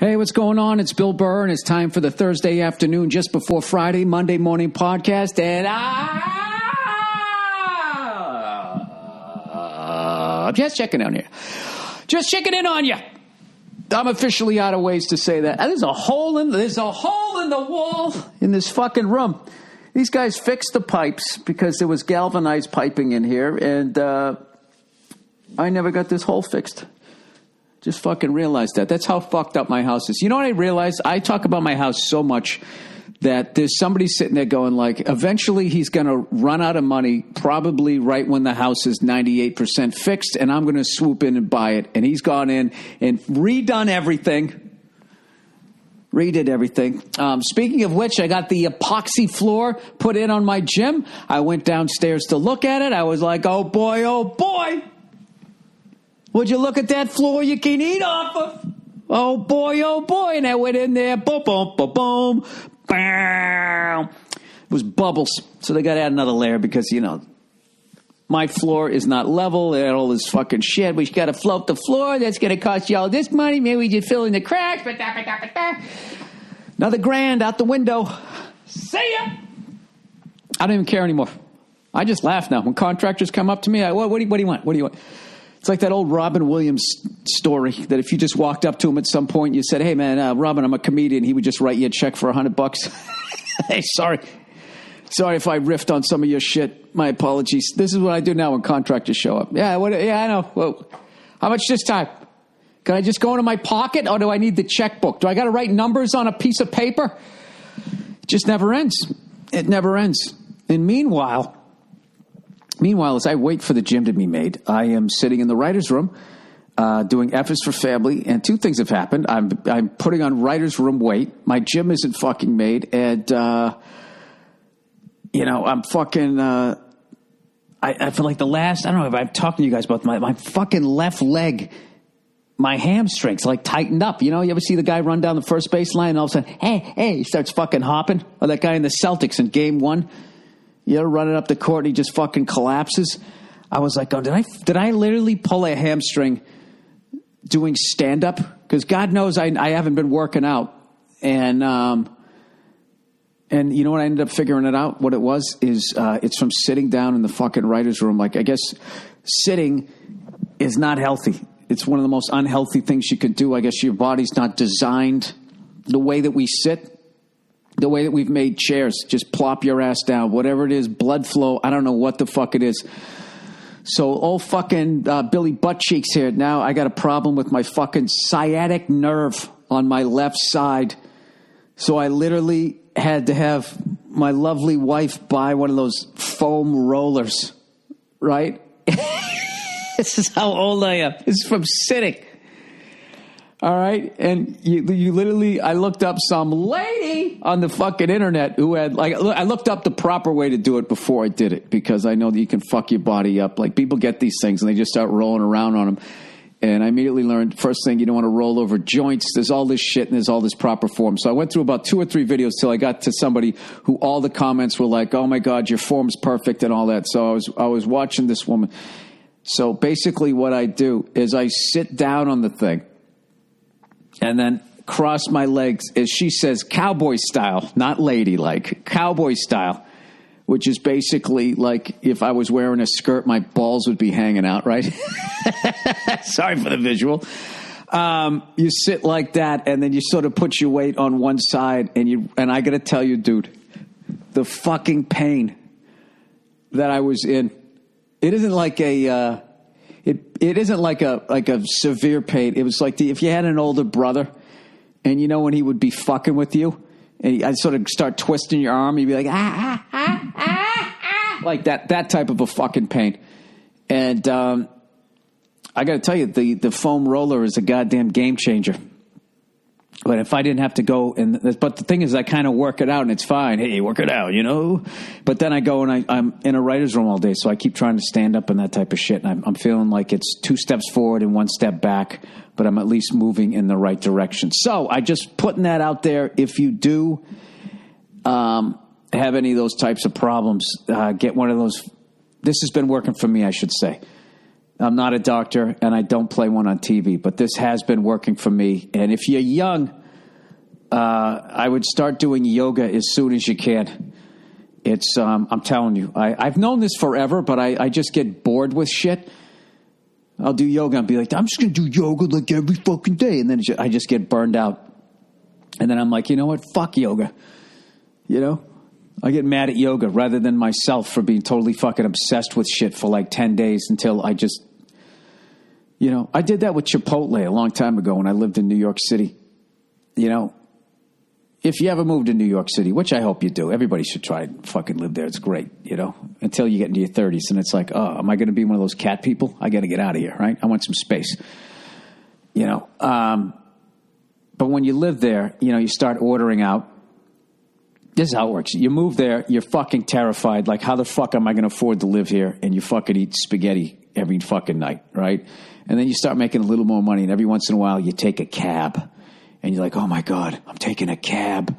Hey, what's going on? It's Bill Burr, and it's time for the Thursday afternoon, just before Friday, Monday morning podcast. And I'm just checking on you. Just checking in on you. I'm officially out of ways to say that. There's a hole in the wall in this fucking room. These guys fixed the pipes because there was galvanized piping in here, and I never got this hole fixed. Just fucking realized that. That's how fucked up my house is. You know what I realized? I talk about my house so much that there's somebody sitting there going like, eventually he's going to run out of money, probably right when the house is 98% fixed, and I'm going to swoop in and buy it. And he's gone in and redid everything. Speaking of which, I got the epoxy floor put in on my gym. I went downstairs to look at it. I was like, oh boy, oh boy. Would you look at that floor you can eat off of? Oh, boy. And I went in there. Boom, boom, boom, boom. Bam. It was bubbles. So they got to add another layer because, you know, my floor is not level. They had all this fucking shit. We got to float the floor. That's going to cost you all this money. Maybe we just fill in the cracks. Another $1,000 out the window. See ya. I don't even care anymore. I just laugh now. When contractors come up to me, what do you want? What do you want? It's like that old Robin Williams story that if you just walked up to him at some point and you said, hey, man, Robin, I'm a comedian. He would just write you a check for $100. Hey, sorry if I riffed on some of your shit. My apologies. This is what I do now when contractors show up. Yeah, I know. Well, how much this time? Can I just go into my pocket or do I need the checkbook? Do I got to write numbers on a piece of paper? It just never ends. It never ends. And Meanwhile, as I wait for the gym to be made, I am sitting in the writer's room doing Efforts for Family, and two things have happened. I'm putting on writer's room weight. My gym isn't fucking made, and, I'm fucking... I feel like I don't know if I've talked to you guys about my fucking left leg, my hamstrings, like, tightened up. You know, you ever see the guy run down the first base line and all of a sudden, hey, he starts fucking hopping? Or that guy in the Celtics in Game 1? You know, running up the court and he just fucking collapses. I was like, oh, did I literally pull a hamstring doing stand-up? Because God knows I haven't been working out. And you know what I ended up figuring it out? What it was is it's from sitting down in the fucking writer's room. Like, I guess sitting is not healthy. It's one of the most unhealthy things you could do. I guess your body's not designed the way that we sit. The way that we've made chairs, just plop your ass down, whatever it is, blood flow, I don't know what the fuck it is. So old fucking Billy Buttcheeks here. Now I got a problem with my fucking sciatic nerve on my left side. So I literally had to have my lovely wife buy one of those foam rollers, right? This is how old I am. This is from sitting. All right, and you literally, I looked up some lady on the fucking internet who had, like, I looked up the proper way to do it before I did it because I know that you can fuck your body up. Like, people get these things and they just start rolling around on them. And I immediately learned, first thing, you don't want to roll over joints. There's all this shit and there's all this proper form. So I went through about 2 or 3 videos till I got to somebody who all the comments were like, oh my God, your form's perfect and all that. So I was watching this woman. So basically what I do is I sit down on the thing. And then cross my legs, as she says, cowboy style, not ladylike, cowboy style, which is basically like if I was wearing a skirt, my balls would be hanging out, right? Sorry for the visual. You sit like that, and then you sort of put your weight on one side, and I got to tell you, dude, the fucking pain that I was in. It isn't like a. It isn't like a severe pain. It was like if you had an older brother, and you know when he would be fucking with you, and I'd sort of start twisting your arm, you'd be like like that type of a fucking pain. And I got to tell you, the foam roller is a goddamn game changer. But if I didn't have to go, but the thing is, I kind of work it out and it's fine. Hey, work it out, you know? But then I go and I'm in a writer's room all day, so I keep trying to stand up and that type of shit. And I'm feeling like it's 2 steps forward and 1 step back, but I'm at least moving in the right direction. So I just putting that out there. If you do have any of those types of problems, get one of those. This has been working for me, I should say. I'm not a doctor, and I don't play one on TV, but this has been working for me. And if you're young, I would start doing yoga as soon as you can. It's, I'm telling you, I've known this forever, but I just get bored with shit. I'll do yoga and be like, I'm just going to do yoga like every fucking day. And then I just get burned out. And then I'm like, you know what? Fuck yoga. You know? I get mad at yoga rather than myself for being totally fucking obsessed with shit for like 10 days until I just, you know, I did that with Chipotle a long time ago when I lived in New York City. You know, if you ever moved to New York City, which I hope you do, everybody should try and fucking live there. It's great, you know, until you get into your 30s and it's like, oh, am I going to be one of those cat people? I got to get out of here, right? I want some space, you know. But when you live there, you know, you start ordering out. This is how it works. You move there, you're fucking terrified. Like, how the fuck am I going to afford to live here? And you fucking eat spaghetti every fucking night, right? And then you start making a little more money, and every once in a while you take a cab. And you're like, oh, my God, I'm taking a cab.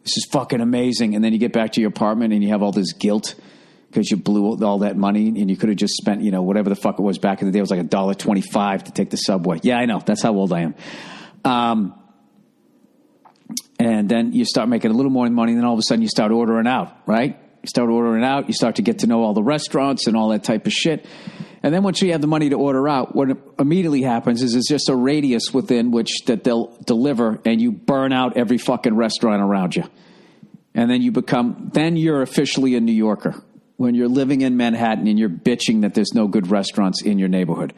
This is fucking amazing. And then you get back to your apartment, and you have all this guilt because you blew all that money, and you could have just spent, you know, whatever the fuck it was back in the day. It was like $1.25 to take the subway. Yeah, I know. That's how old I am. And then you start making a little more money, and then all of a sudden you start ordering out, right? You start ordering out. You start to get to know all the restaurants and all that type of shit. And then once you have the money to order out, what immediately happens is it's just a radius within which that they'll deliver, and you burn out every fucking restaurant around you. And then you're officially a New Yorker when you're living in Manhattan and you're bitching that there's no good restaurants in your neighborhood.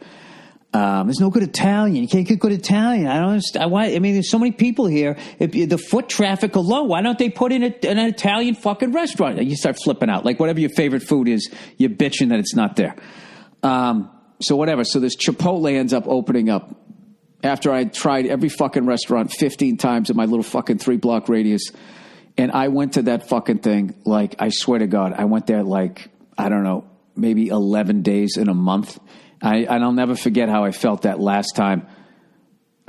There's no good Italian. You can't get good Italian. I don't understand why. I mean, there's so many people here. The foot traffic alone, why don't they put in an Italian fucking restaurant? You start flipping out. Like, whatever your favorite food is, you're bitching that it's not there. So whatever. So this Chipotle ends up opening up after I tried every fucking restaurant 15 times in my little fucking 3-block radius. And I went to that fucking thing, like, I swear to God, I went there like, I don't know, maybe 11 days in a month. And I'll never forget how I felt that last time.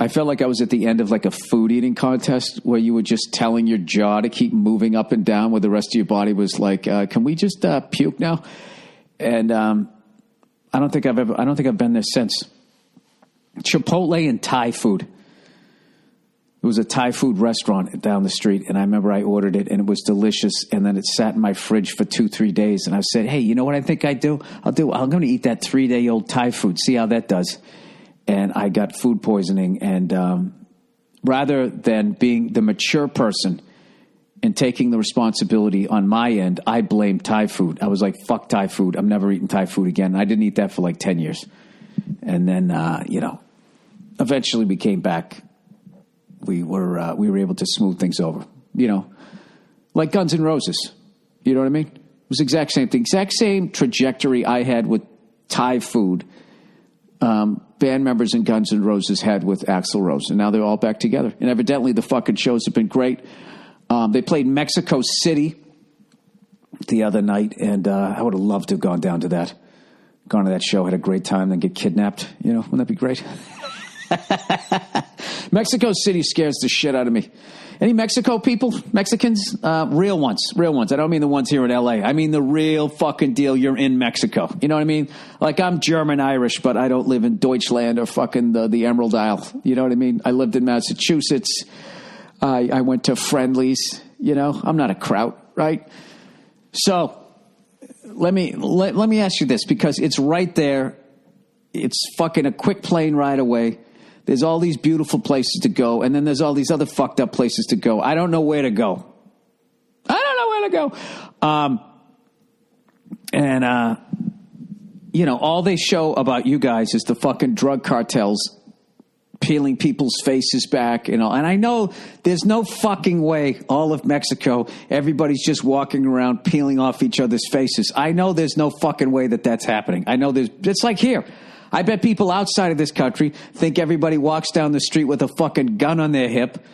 I felt like I was at the end of like a food eating contest where you were just telling your jaw to keep moving up and down, where the rest of your body was like, can we just puke now? And I don't think I've been there since. Chipotle and Thai food. It was a Thai food restaurant down the street, and I remember I ordered it, and it was delicious, and then it sat in my fridge for 2-3 days, and I said, hey, you know what I think I'd do? I'm going to eat that 3-day-old Thai food, see how that does. And I got food poisoning, and rather than being the mature person and taking the responsibility on my end, I blamed Thai food. I was like, fuck Thai food. I'm never eating Thai food again. I didn't eat that for like 10 years. And then, you know, eventually we came back. We were able to smooth things over, you know, like Guns N' Roses. You know what I mean? It was the exact same thing, exact same trajectory I had with Thai food. Band members in Guns N' Roses had with Axl Rose, and now they're all back together. And evidently, the fucking shows have been great. They played Mexico City the other night, and I would have loved to have gone to that show, had a great time, then get kidnapped. You know, wouldn't that be great? Mexico City scares the shit out of me. Any Mexico people? Mexicans? Real ones. I don't mean the ones here in L.A. I mean the real fucking deal. You're in Mexico. You know what I mean? Like, I'm German-Irish, but I don't live in Deutschland or fucking the Emerald Isle. You know what I mean? I lived in Massachusetts. I went to Friendlies. You know, I'm not a kraut, right? So let me ask you this, because it's right there. It's fucking a quick plane ride away. There's all these beautiful places to go, and then there's all these other fucked up places to go. I don't know where to go. You know, all they show about you guys is the fucking drug cartels peeling people's faces back and all. And I know there's no fucking way all of Mexico, everybody's just walking around peeling off each other's faces. I know there's no fucking way that that's happening. I know it's like here. I bet people outside of this country think everybody walks down the street with a fucking gun on their hip.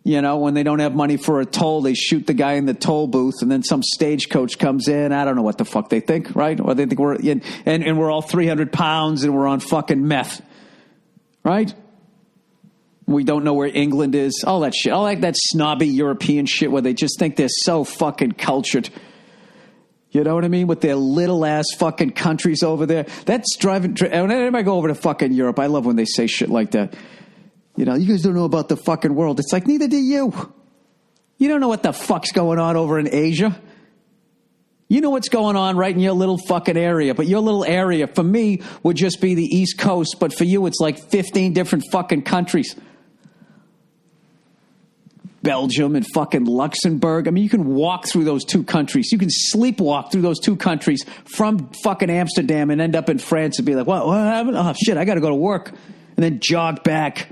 You know, when they don't have money for a toll, they shoot the guy in the toll booth, and then some stagecoach comes in. I don't know what the fuck they think, right? Or they think we're and we're all 300 pounds and we're on fucking meth, right? We don't know where England is. All that shit. All that snobby European shit where they just think they're so fucking cultured. You know what I mean? With their little ass fucking countries over there. That's driving. Whenever I go over to fucking Europe, I love when they say shit like that. You know, you guys don't know about the fucking world. It's like, neither do you. You don't know what the fuck's going on over in Asia. You know what's going on right in your little fucking area. But your little area, for me, would just be the East Coast. But for you, it's like 15 different fucking countries. Belgium and fucking Luxembourg. I mean, you can walk through those two countries. You can sleepwalk through those two countries from fucking Amsterdam and end up in France and be like, what happened? Oh, shit, I got to go to work. And then jog back.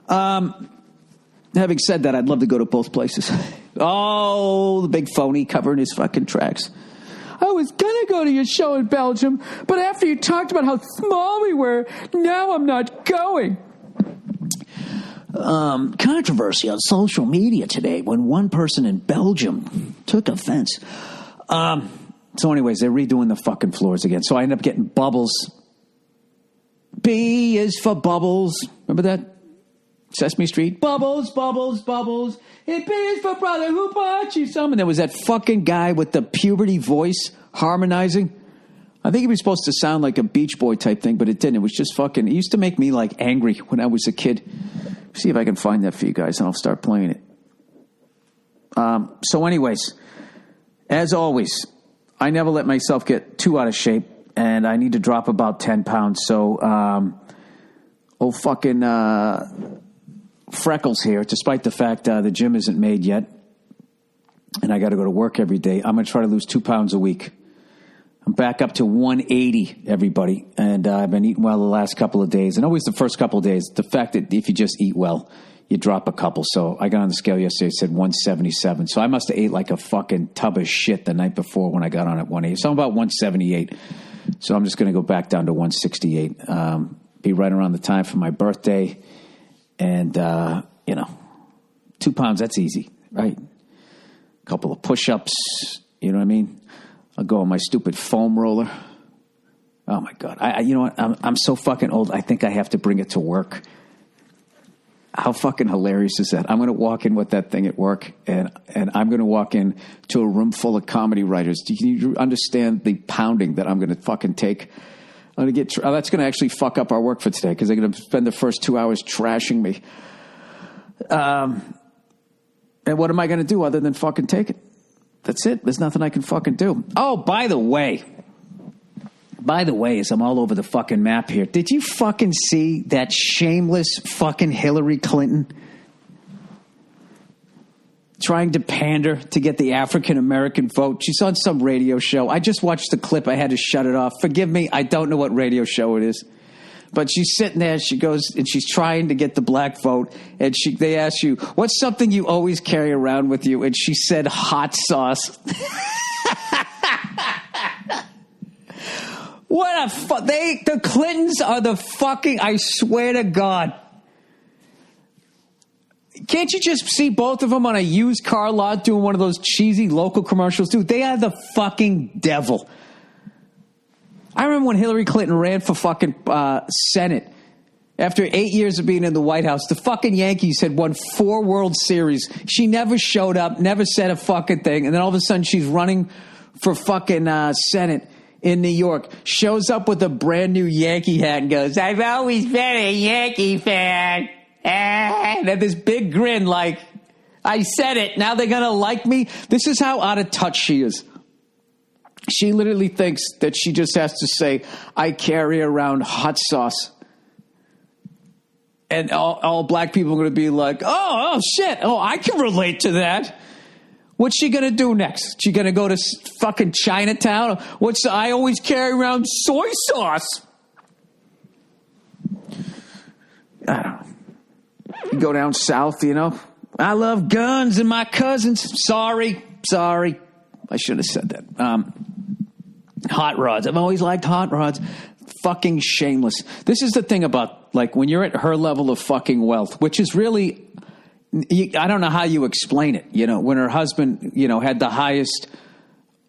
Having said that, I'd love to go to both places. Oh, the big phony covering his fucking tracks. I was going to go to your show in Belgium, but after you talked about how small we were, now I'm not going. Controversy on social media today when one person in Belgium took offense. So anyways, they're redoing the fucking floors again. So I end up getting Bubbles. B is for Bubbles. Remember that? Sesame Street. Bubbles, bubbles, bubbles. And B is for brother who bought you some. And there was that fucking guy with the puberty voice harmonizing. I think he was supposed to sound like a Beach Boy type thing, but it didn't. It was just fucking, it used to make me like angry when I was a kid. See if I can find that for you guys, and I'll start playing it. So anyways, as always, I never let myself get too out of shape, and I need to drop about 10 pounds. So, old fucking Freckles here, despite the fact the gym isn't made yet, and I got to go to work every day, I'm going to try to lose 2 pounds a week. I'm back up to 180, everybody, and I've been eating well the last couple of days. And always the first couple of days, the fact that if you just eat well, you drop a couple. So I got on the scale yesterday, it said 177. So I must have ate like a fucking tub of shit the night before when I got on at 180. So I'm about 178. So I'm just going to go back down to 168. Be right around the time for my birthday. And, 2 pounds, that's easy, right? A couple of push-ups, you know what I mean? I'll go on my stupid foam roller. Oh, my God. You know what? I'm so fucking old, I think I have to bring it to work. How fucking hilarious is that? I'm going to walk in with that thing at work, and I'm going to walk in to a room full of comedy writers. Do you understand the pounding that I'm going to fucking take? I'm going to get that's going to actually fuck up our work for today because they're going to spend the first 2 hours trashing me. And what am I going to do other than fucking take it? That's it. There's nothing I can fucking do. Oh, by the way, as I'm all over the fucking map here, did you fucking see that shameless fucking Hillary Clinton trying to pander to get the African-American vote? She's on some radio show. I just watched the clip. I had to shut it off. Forgive me. I don't know what radio show it is. But she's sitting there, she goes, and she's trying to get the black vote, and they ask you, what's something you always carry around with you? And she said, hot sauce. What a the Clintons are the fucking, I swear to God. Can't you just see both of them on a used car lot doing one of those cheesy local commercials? Dude, they are the fucking devil. I remember when Hillary Clinton ran for fucking Senate. After 8 years of being in the White House, the fucking Yankees had won 4 World Series. She never showed up, never said a fucking thing. And then all of a sudden she's running for fucking Senate in New York. Shows up with a brand new Yankee hat and goes, I've always been a Yankee fan. And had this big grin like, I said it. Now they're going to like me. This is how out of touch she is. She literally thinks that she just has to say, I carry around hot sauce. And all black people are going to be like, oh, shit. Oh, I can relate to that. What's she going to do next? She going to go to fucking Chinatown? I always carry around soy sauce. I don't know. You go down south, you know. I love guns and my cousins. Sorry. I should have said that. Hot rods. I've always liked hot rods. Fucking shameless. This is the thing about, like, when you're at her level of fucking wealth, which is really, I don't know how you explain it. You know, when her husband, you know, had the highest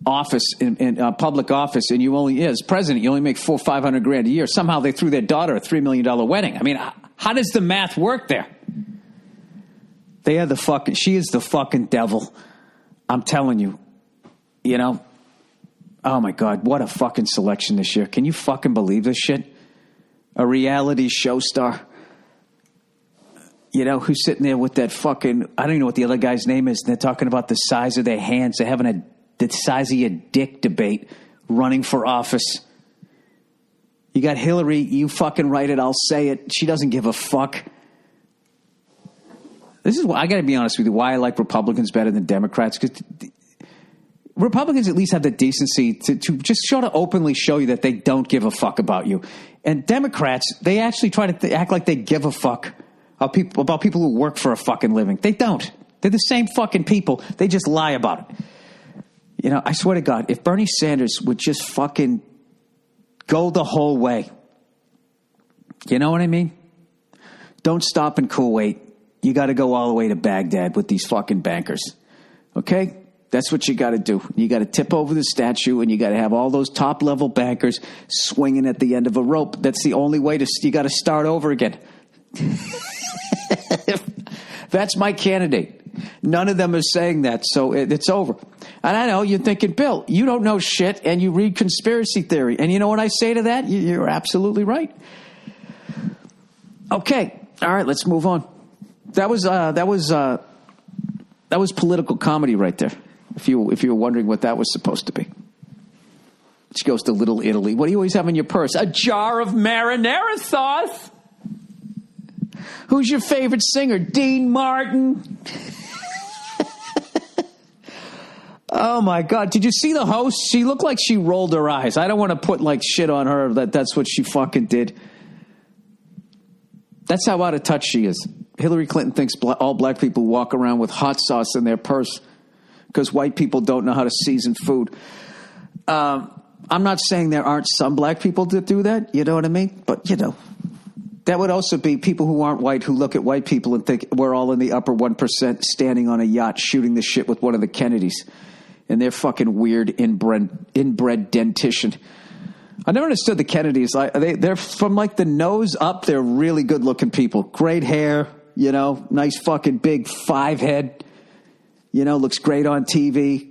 office in public office, and you only, as president, you only make $400,000-500,000 a year. Somehow they threw their daughter a $3 million wedding. I mean, how does the math work there? They are she is the fucking devil. I'm telling you, you know. Oh, my God. What a fucking selection this year. Can you fucking believe this shit? A reality show star. You know, who's sitting there with that fucking, I don't even know what the other guy's name is. And they're talking about the size of their hands. They're having the size of your dick debate running for office. You got Hillary. You fucking write it. I'll say it. She doesn't give a fuck. This is why, I got to be honest with you, why I like Republicans better than Democrats. Because Republicans at least have the decency to just sort of openly show you that they don't give a fuck about you. And Democrats, they actually try to act like they give a fuck about people who work for a fucking living. They don't. They're the same fucking people. They just lie about it. You know, I swear to God, if Bernie Sanders would just fucking go the whole way. You know what I mean? Don't stop in Kuwait. You got to go all the way to Baghdad with these fucking bankers. Okay? That's what you got to do. You got to tip over the statue, and you got to have all those top-level bankers swinging at the end of a rope. That's the only way you got to start over again. That's my candidate. None of them are saying that, so it's over. And I know you're thinking, Bill, you don't know shit, and you read conspiracy theory. And you know what I say to that? You're absolutely right. Okay, all right, let's move on. That was political comedy right there. If you were wondering what that was supposed to be. She goes to Little Italy. What do you always have in your purse? A jar of marinara sauce. Who's your favorite singer? Dean Martin. Oh, my God. Did you see the host? She looked like she rolled her eyes. I don't want to put, like, shit on her. That's what she fucking did. That's how out of touch she is. Hillary Clinton thinks all black people walk around with hot sauce in their purse because white people don't know how to season food. I'm not saying there aren't some black people that do that. You know what I mean? But, you know. That would also be people who aren't white who look at white people and think we're all in the upper 1% standing on a yacht shooting the shit with one of the Kennedys. And they're fucking weird inbred dentition. I never understood the Kennedys. They're from like the nose up. They're really good looking people. Great hair, you know, nice fucking big 5 head, you know, looks great on TV,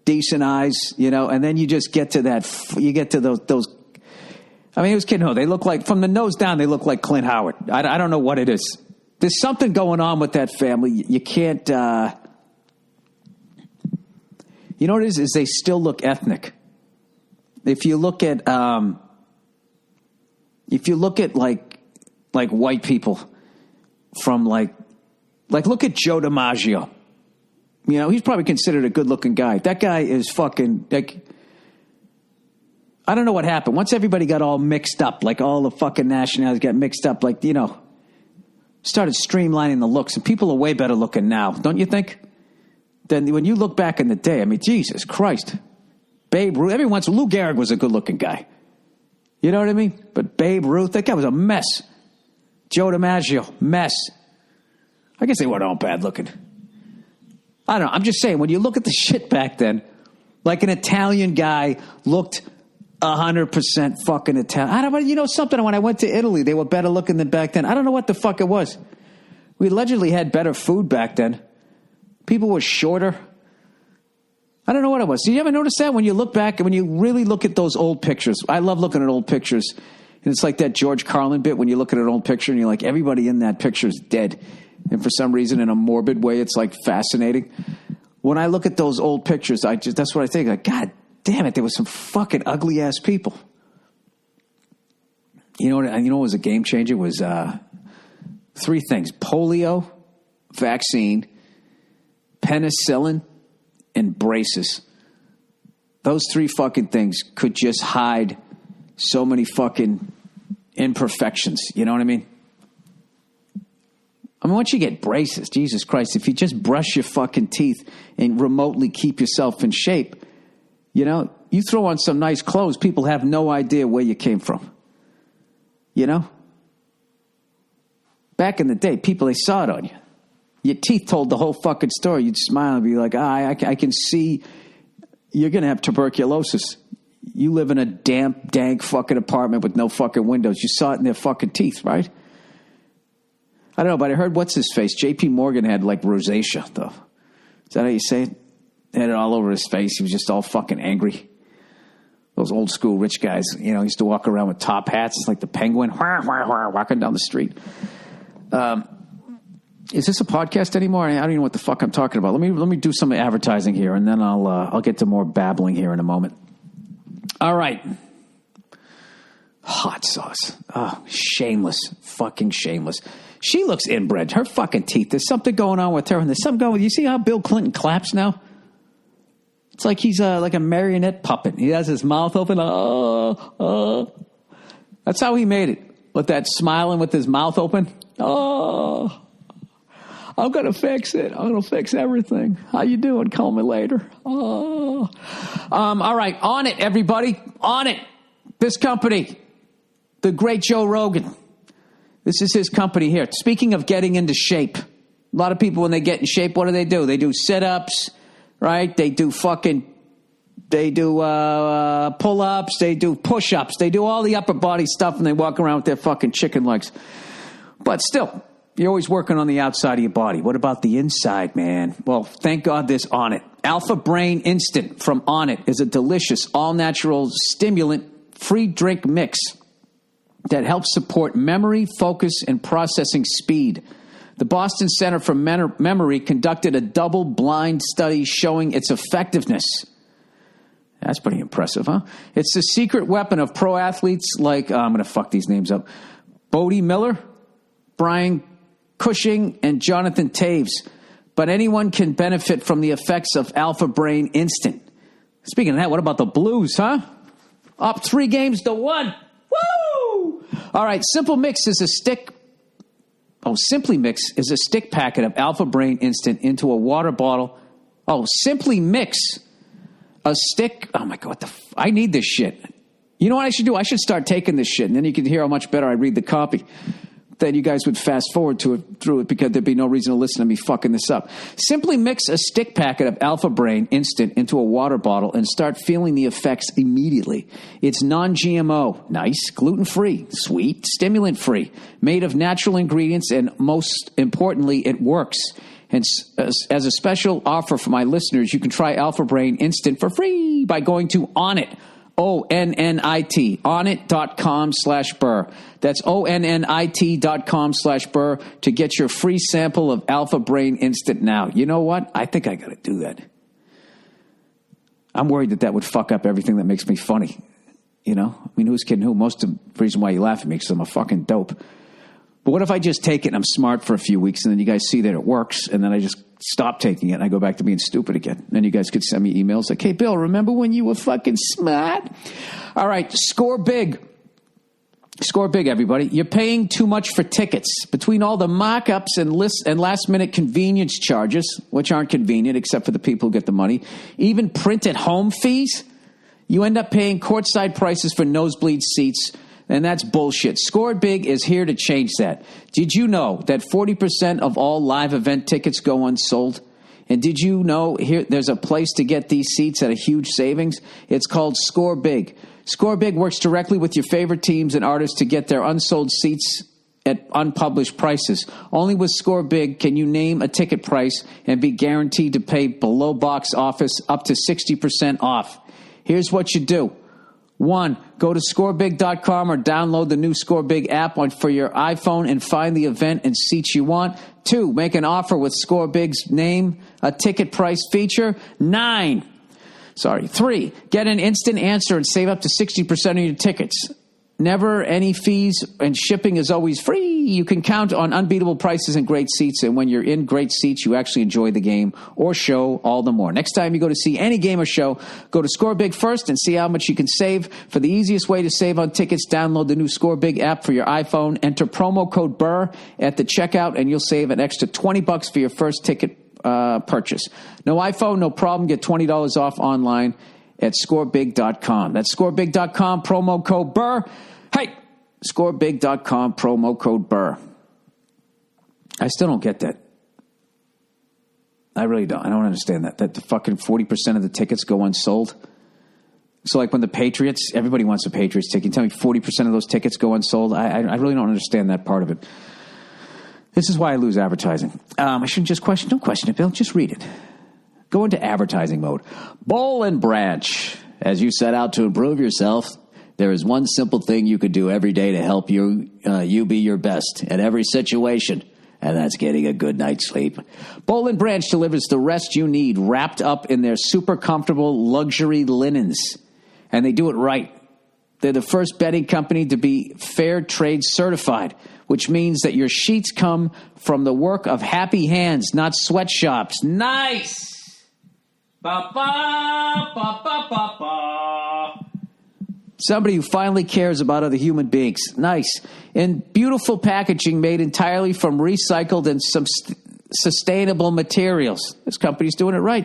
decent eyes, you know, and then you just get to you get to those. I mean, it was kidding. No, they look like, from the nose down, they look like Clint Howard. I don't know what it is. There's something going on with that family. You can't, you know what it is they still look ethnic. If you look at like white people from like look at Joe DiMaggio. You know, he's probably considered a good looking guy. That guy is fucking like, I don't know what happened. Once everybody got all mixed up, like all the fucking nationalities got mixed up, like, you know, started streamlining the looks. And people are way better looking now, don't you think? Than when you look back in the day. I mean, Jesus Christ. Babe Ruth, Lou Gehrig was a good looking guy. You know what I mean? But Babe Ruth, that guy was a mess. Joe DiMaggio, mess. I guess they weren't all bad looking. I don't know. I'm just saying, when you look at the shit back then, like an Italian guy looked 100% fucking Italian. I don't know, you know something, when I went to Italy, they were better looking than back then. I don't know what the fuck it was. We allegedly had better food back then. People were shorter. I don't know what it was. Do you ever notice that when you look back and when you really look at those old pictures? I love looking at old pictures. And it's like that George Carlin bit when you look at an old picture and you're like, everybody in that picture is dead. And for some reason, in a morbid way, it's like fascinating. When I look at those old pictures, that's what I think. Like, God damn it, there was some fucking ugly ass people. You know what was a game changer? It was 3 things: polio, vaccine, penicillin, and braces. Those 3 fucking things could just hide so many fucking imperfections. You know what I mean? I mean, once you get braces, Jesus Christ, if you just brush your fucking teeth and remotely keep yourself in shape, you know, you throw on some nice clothes, people have no idea where you came from. You know? Back in the day, people, they saw it on you. Your teeth told the whole fucking story. You'd smile and be like, I can see you're going to have tuberculosis. You live in a damp, dank fucking apartment with no fucking windows. You saw it in their fucking teeth, right? I don't know, but I heard what's his face? J.P. Morgan had like rosacea, though. Is that how you say it? He had it all over his face. He was just all fucking angry. Those old school rich guys, used to walk around with top hats like the Penguin, walking down the street. Is this a podcast anymore? I don't even know what the fuck I'm talking about. Let me do some advertising here, and then I'll get to more babbling here in a moment. All right. Hot sauce. Oh, shameless. Fucking shameless. She looks inbred. Her fucking teeth. There's something going on with her, and there's something going with. You see how Bill Clinton claps now? It's like he's like a marionette puppet. He has his mouth open. That's how he made it. With that smiling with his mouth open. Oh, I'm going to fix it. I'm going to fix everything. How you doing? Call me later. Oh. All right. On it, everybody. On it. This company. The great Joe Rogan. This is his company here. Speaking of getting into shape. A lot of people, when they get in shape, what do? They do sit-ups. Right? They do pull-ups, they do push-ups, they do all the upper body stuff, and they walk around with their fucking chicken legs. But still, you're always working on the outside of your body. What about the inside, man? Well, thank God there's Onnit. Alpha Brain Instant from Onnit is a delicious, all-natural stimulant-free drink mix that helps support memory, focus, and processing speed. The Boston Center for Memory conducted a double-blind study showing its effectiveness. That's pretty impressive, huh? It's the secret weapon of pro athletes like, I'm going to fuck these names up, Bodie Miller, Brian Cushing, and Jonathan Taves. But anyone can benefit from the effects of Alpha Brain Instant. Speaking of that, what about the Blues, huh? Up 3-1. Woo! All right, Simply Mix is a stick packet of Alpha Brain Instant into a water bottle. Oh, Simply Mix a stick. Oh my God, I need this shit. You know what I should do? I should start taking this shit, and then you can hear how much better I read the copy. Then you guys would fast forward through it because there'd be no reason to listen to me fucking this up. Simply mix a stick packet of Alpha Brain Instant into a water bottle and start feeling the effects immediately. It's non-GMO, nice, gluten-free, sweet, stimulant-free, made of natural ingredients, and most importantly, it works. And as a special offer for my listeners, you can try Alpha Brain Instant for free by going to Onnit. ONNIT, onnit.com/Burr. That's ONNIT.com/Burr to get your free sample of Alpha Brain Instant now. You know what? I think I got to do that. I'm worried that would fuck up everything that makes me funny. You know? I mean, who's kidding who? Most of the reason why you laugh at me is because I'm a fucking dope. But what if I just take it and I'm smart for a few weeks and then you guys see that it works and then I just stop taking it and I go back to being stupid again? Then you guys could send me emails like, hey, Bill, remember when you were fucking smart? All right, score big. Score big, everybody. You're paying too much for tickets. Between all the markups and last-minute convenience charges, which aren't convenient except for the people who get the money, even printed home fees, you end up paying courtside prices for nosebleed seats. And that's bullshit. Score Big is here to change that. Did you know that 40% of all live event tickets go unsold? And did you know there's a place to get these seats at a huge savings? It's called Score Big. Score Big works directly with your favorite teams and artists to get their unsold seats at unpublished prices. Only with Score Big can you name a ticket price and be guaranteed to pay below box office up to 60% off. Here's what you do. 1, go to scorebig.com or download the new Score Big app for your iPhone and find the event and seats you want. 2, make an offer with Score Big's name, a ticket price feature. 3, get an instant answer and save up to 60% of your tickets. Never any fees, and shipping is always free. You can count on unbeatable prices and great seats, and when you're in great seats, you actually enjoy the game or show all the more. Next time you go to see any game or show, go to Score Big first and see how much you can save. For the easiest way to save on tickets, download the new Score Big app for your iPhone. Enter promo code Burr at the checkout, and you'll save an extra $20 for your first ticket purchase. No iPhone, no problem. Get $20 off online at scorebig.com. That's scorebig.com, promo code Burr. Hey, scorebig.com, promo code Burr. I still don't get that. I really don't. I don't understand that the fucking 40% of the tickets go unsold. So like when the Patriots, everybody wants a Patriots ticket. You tell me 40% of those tickets go unsold? I really don't understand that part of it. This is why I lose advertising. I shouldn't just question. Don't question it, Bill. Just read it. Go into advertising mode. Boll and Branch. As you set out to improve yourself, there is one simple thing you could do every day to help you be your best in every situation, and that's getting a good night's sleep. Boll & Branch delivers the rest you need wrapped up in their super comfortable luxury linens, and they do it right. They're the first bedding company to be fair trade certified, which means that your sheets come from the work of happy hands, not sweatshops. Nice! Ba-ba, ba-ba-ba-ba. Somebody who finally cares about other human beings. Nice. And beautiful packaging made entirely from recycled and some sustainable materials. This company's doing it right.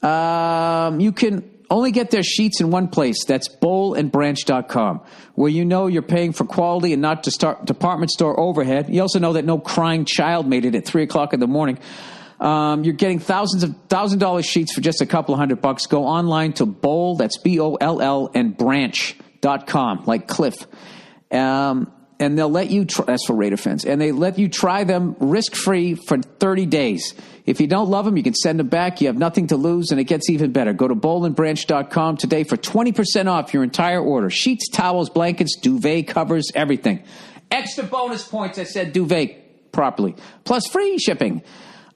You can only get their sheets in one place. That's bollandbranch.com, where you know you're paying for quality and not to start department store overhead. You also know that no crying child made it at 3 o'clock in the morning. You're getting $1,000 sheets for just a couple of $100. Go online to Boll, that's Boll, and branch.com, like Cliff. And they'll let you try, that's for Raider fans, and they let you try them risk-free for 30 days. If you don't love them, you can send them back. You have nothing to lose, and it gets even better. Go to bollandbranch.com today for 20% off your entire order. Sheets, towels, blankets, duvet covers, everything. Extra bonus points, I said duvet properly. Plus free shipping.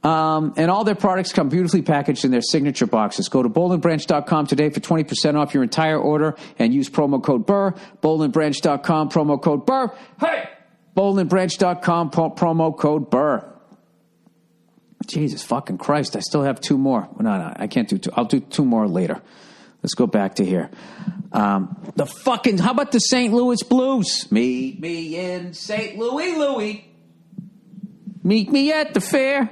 And all their products come beautifully packaged in their signature boxes. Go to bollandbranch.com today for 20% off your entire order and use promo code Burr. Bollandbranch.com, promo code Burr. Hey! Bollandbranch.com, promo code Burr. Jesus fucking Christ, I still have 2 more. No, I can't do 2. I'll do 2 more later. Let's go back to here. How about the St. Louis Blues? Meet me in St. Louis. Meet me at the fair.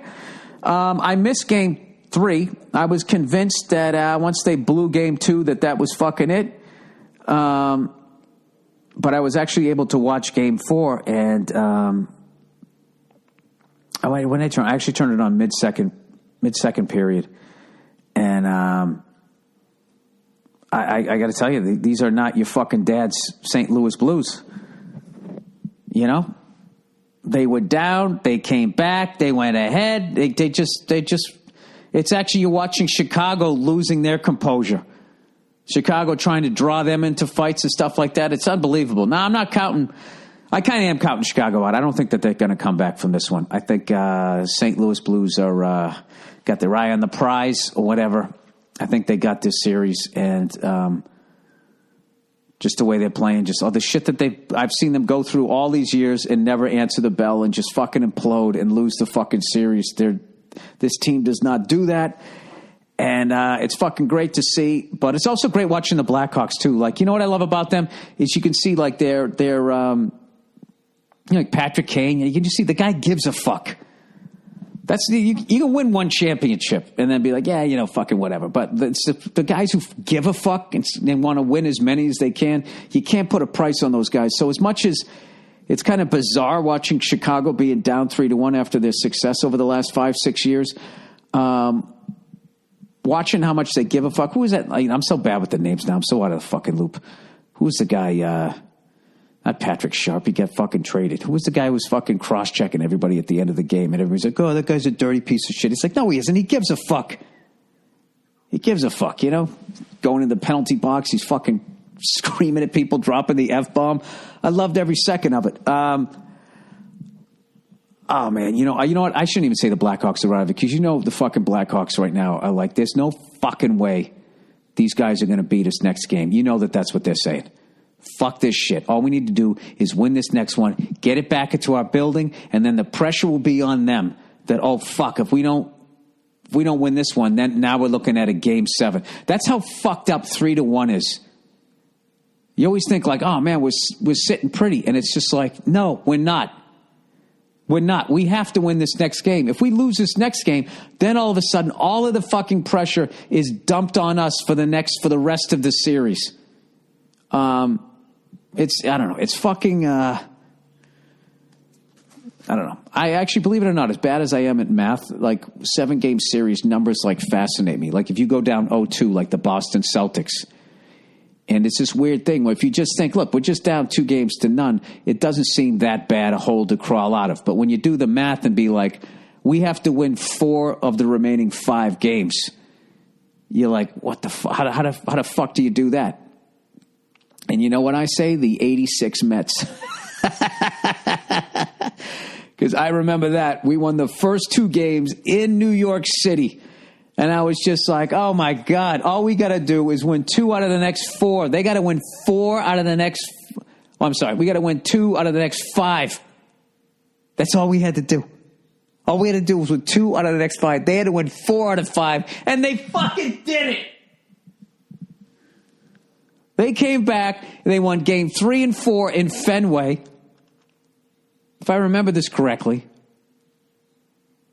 I missed game 3. I was convinced that once they blew game 2 that was fucking it. But I was actually able to watch game 4, and I actually turned it on mid-second period, and I got to tell you, these are not your fucking dad's St. Louis Blues. You know? They were down. They came back. They went ahead. They just. It's actually, you're watching Chicago losing their composure. Chicago trying to draw them into fights and stuff like that. It's unbelievable. Now, I'm not counting. I kind of am counting Chicago out. I don't think that they're going to come back from this one. I think St. Louis Blues are got their eye on the prize or whatever. I think they got this series, and just the way they're playing, just all the shit that I've seen them go through all these years and never answer the bell and just fucking implode and lose the fucking series. This team does not do that. And it's fucking great to see, but it's also great watching the Blackhawks too. Like, you know what I love about them is you can see like they're like Patrick Kane. You can just see the guy gives a fuck. You can win one championship and then be like, yeah, fucking whatever. But it's the guys who give a fuck and want to win as many as they can, you can't put a price on those guys. So as much as it's kind of bizarre watching Chicago being down 3-1 after their success over the last 5-6 years, watching how much they give a fuck. Who is that? I'm so bad with the names now. I'm so out of the fucking loop. Who's the guy? Not Patrick Sharp. He got fucking traded. Who was the guy who was fucking cross-checking everybody at the end of the game? And everybody's like, oh, that guy's a dirty piece of shit. It's like, no, he isn't. He gives a fuck. He gives a fuck, Going in the penalty box, he's fucking screaming at people, dropping the F-bomb. I loved every second of it. Oh, man, you know what? I shouldn't even say the Blackhawks are out of it, because the fucking Blackhawks right now are like, there's no fucking way these guys are going to beat us next game. You know that's what they're saying. Fuck this shit. All we need to do is win this next one, get it back into our building, and then the pressure will be on them that, oh, fuck, if we don't win this one, then now we're looking at a game 7. That's how fucked up 3-1 is. You always think like, oh, man, we're sitting pretty. And it's just like, no, we're not. We're not. We have to win this next game. If we lose this next game, then all of a sudden, all of the fucking pressure is dumped on us for the rest of the series. I don't know. It's fucking, I don't know. I actually, believe it or not, as bad as I am at math, like 7-game series numbers like fascinate me. Like if you go down 0-2, like the Boston Celtics, and it's this weird thing where if you just think, look, we're just down 2-0, it doesn't seem that bad a hole to crawl out of. But when you do the math and be like, we have to win 4 of the remaining 5 games, you're like, what the fuck? How the fuck do you do that? And you know what I say? The 86 Mets. Because I remember that. We won the first 2 games in New York City. And I was just like, oh, my God. All we got to do is win 2 out of the next 4. They got to win 4 out of the next... Oh, I'm sorry. We got to win 2 out of the next 5. That's all we had to do. All we had to do was win 2 out of the next 5. They had to win 4 out of 5. And they fucking did it. They came back. And they won game 3 and 4 in Fenway. If I remember this correctly,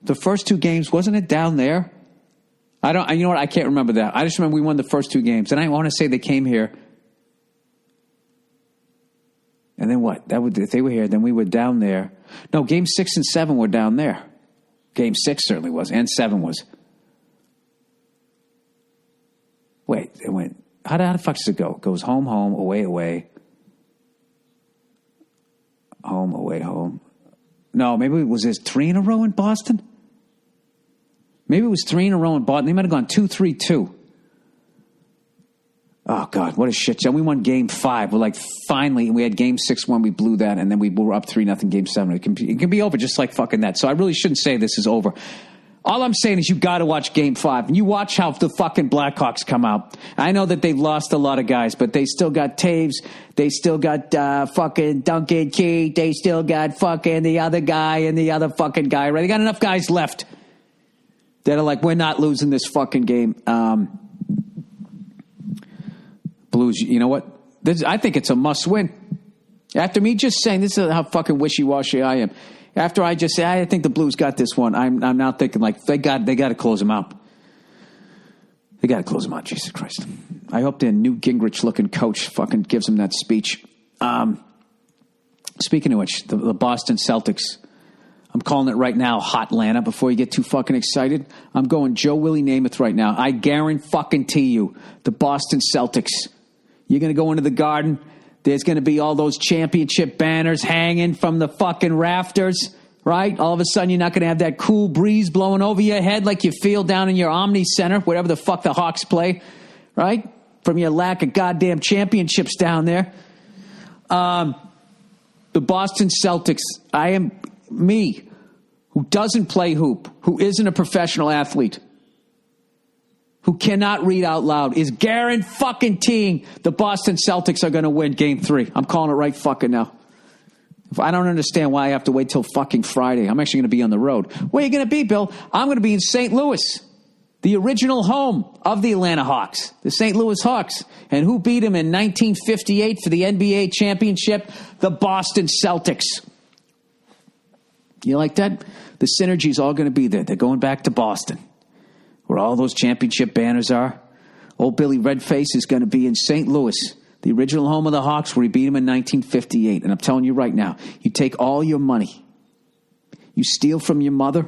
the first 2 games, wasn't it down there? You know what? I can't remember that. I just remember we won the first 2 games. And I want to say they came here. And then what? If they were here, then we were down there. No, game 6 and 7 were down there. Game 6 certainly was, and 7 was. Wait, it went. How the fuck does it go? It goes home, home, away, away. Home, away, home. No, maybe it was 3 in a row in Boston? Maybe it was 3 in a row in Boston. They might have gone 2-3-2. Oh, God, what a shit show. We won game 5. We're like, finally, we had game 6 when we blew that, and then we were up 3-0 game 7. It can be over just like fucking that. So I really shouldn't say this is over. All I'm saying is you got to watch game 5. And you watch how the fucking Blackhawks come out. I know that they've lost a lot of guys, but they still got Taves. They still got fucking Duncan Key. They still got fucking the other guy and the other fucking guy. Right? They got enough guys left that are like, we're not losing this fucking game. Blues, you know what? I think it's a must-win. After me just saying, this is how fucking wishy-washy I am. After I just say, I think the Blues got this one, I'm now thinking, like, they got to close them out. They got to close them out, Jesus Christ. I hope their Newt Gingrich-looking coach fucking gives them that speech. Speaking of which, the Boston Celtics, I'm calling it right now, Hot Atlanta, before you get too fucking excited. I'm going Joe Willie Namath right now. I guarantee you, the Boston Celtics, you're going to go into the Garden. There's going to be all those championship banners hanging from the fucking rafters, right? All of a sudden, you're not going to have that cool breeze blowing over your head like you feel down in your Omni Center, whatever the fuck the Hawks play, right? From your lack of goddamn championships down there. The Boston Celtics, me, who doesn't play hoop, who isn't a professional athlete, who cannot read out loud, is guaranteeing the Boston Celtics are going to win game 3. I'm calling it right fucking now. I don't understand why I have to wait till fucking Friday. I'm actually going to be on the road. Where are you going to be, Bill? I'm going to be in St. Louis, the original home of the Atlanta Hawks, the St. Louis Hawks. And who beat them in 1958 for the NBA championship? The Boston Celtics. You like that? The synergy's all going to be there. They're going back to Boston, where all those championship banners are. Old Billy Redface is going to be in St. Louis, the original home of the Hawks, where he beat him in 1958. And I'm telling you right now, you take all your money, you steal from your mother,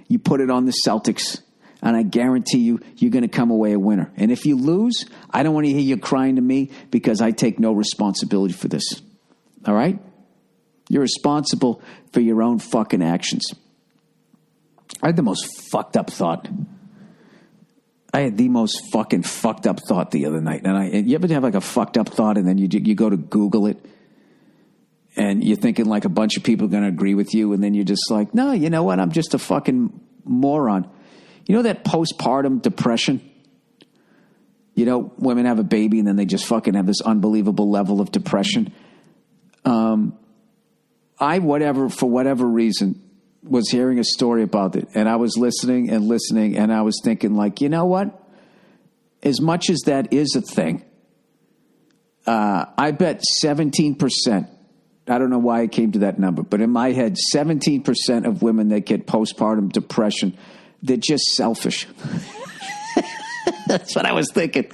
you put it on the Celtics, and I guarantee you, you're going to come away a winner. And if you lose, I don't want to hear you crying to me, because I take no responsibility for this. All right? You're responsible for your own fucking actions. I had the most fucked up thought. I had the most fucking fucked up thought the other night. And you ever have like a fucked up thought and then you go to Google it and you're thinking like a bunch of people are going to agree with you, and then you're just like, no, you know what? I'm just a fucking moron. You know that postpartum depression? You know, women have a baby and then they just fucking have this unbelievable level of depression. For whatever reason, was hearing a story about it, and I was listening, and I was thinking, like, you know what? As much as that is a thing, I bet 17%, I don't know why I came to that number, but in my head, 17% of women that get postpartum depression, they're just selfish. That's what I was thinking.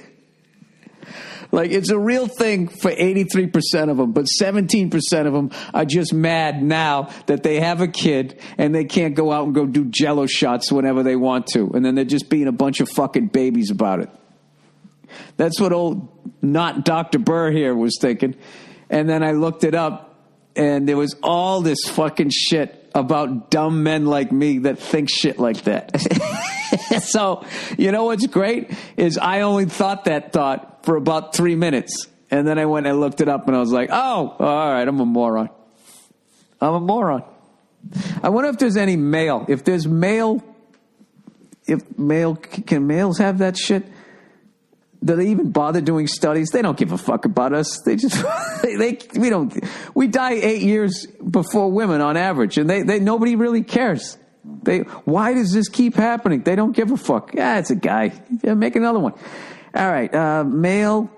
Like, it's a real thing for 83% of them, but 17% of them are just mad now that they have a kid and they can't go out and go do Jell-O shots whenever they want to. And then they're just being a bunch of fucking babies about it. That's what old not Dr. Burr here was thinking. And then I looked it up, and there was all this fucking shit about dumb men like me that think shit like that. So, you know what's great is I only thought that thought for about 3 minutes. And then I went and looked it up and I was like, oh, all right, I'm a moron. I wonder if there's any male. Can males have that shit? Do they even bother doing studies? They don't give a fuck about us. They just, we die 8 years before women on average, and they nobody really cares. Why does this keep happening? They don't give a fuck. Yeah, it's a guy. Yeah, make another one. All right, male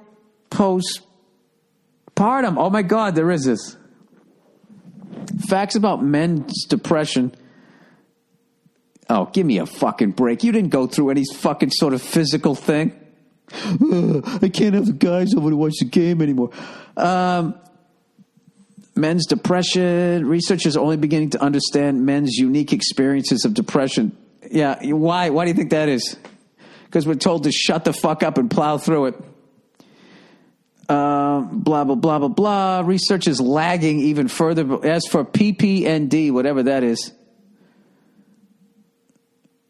postpartum. Oh my God, there is this. Facts about men's depression. Oh, give me a fucking break. You didn't go through any fucking sort of physical thing. I can't have the guys over to watch the game anymore. Men's depression. Researchers are only beginning to understand men's unique experiences of depression. Yeah, why? Why do you think that is? Because we're told to shut the fuck up and plow through it. Blah, blah, blah, blah, blah. Research is lagging even further. As for PPND, whatever that is.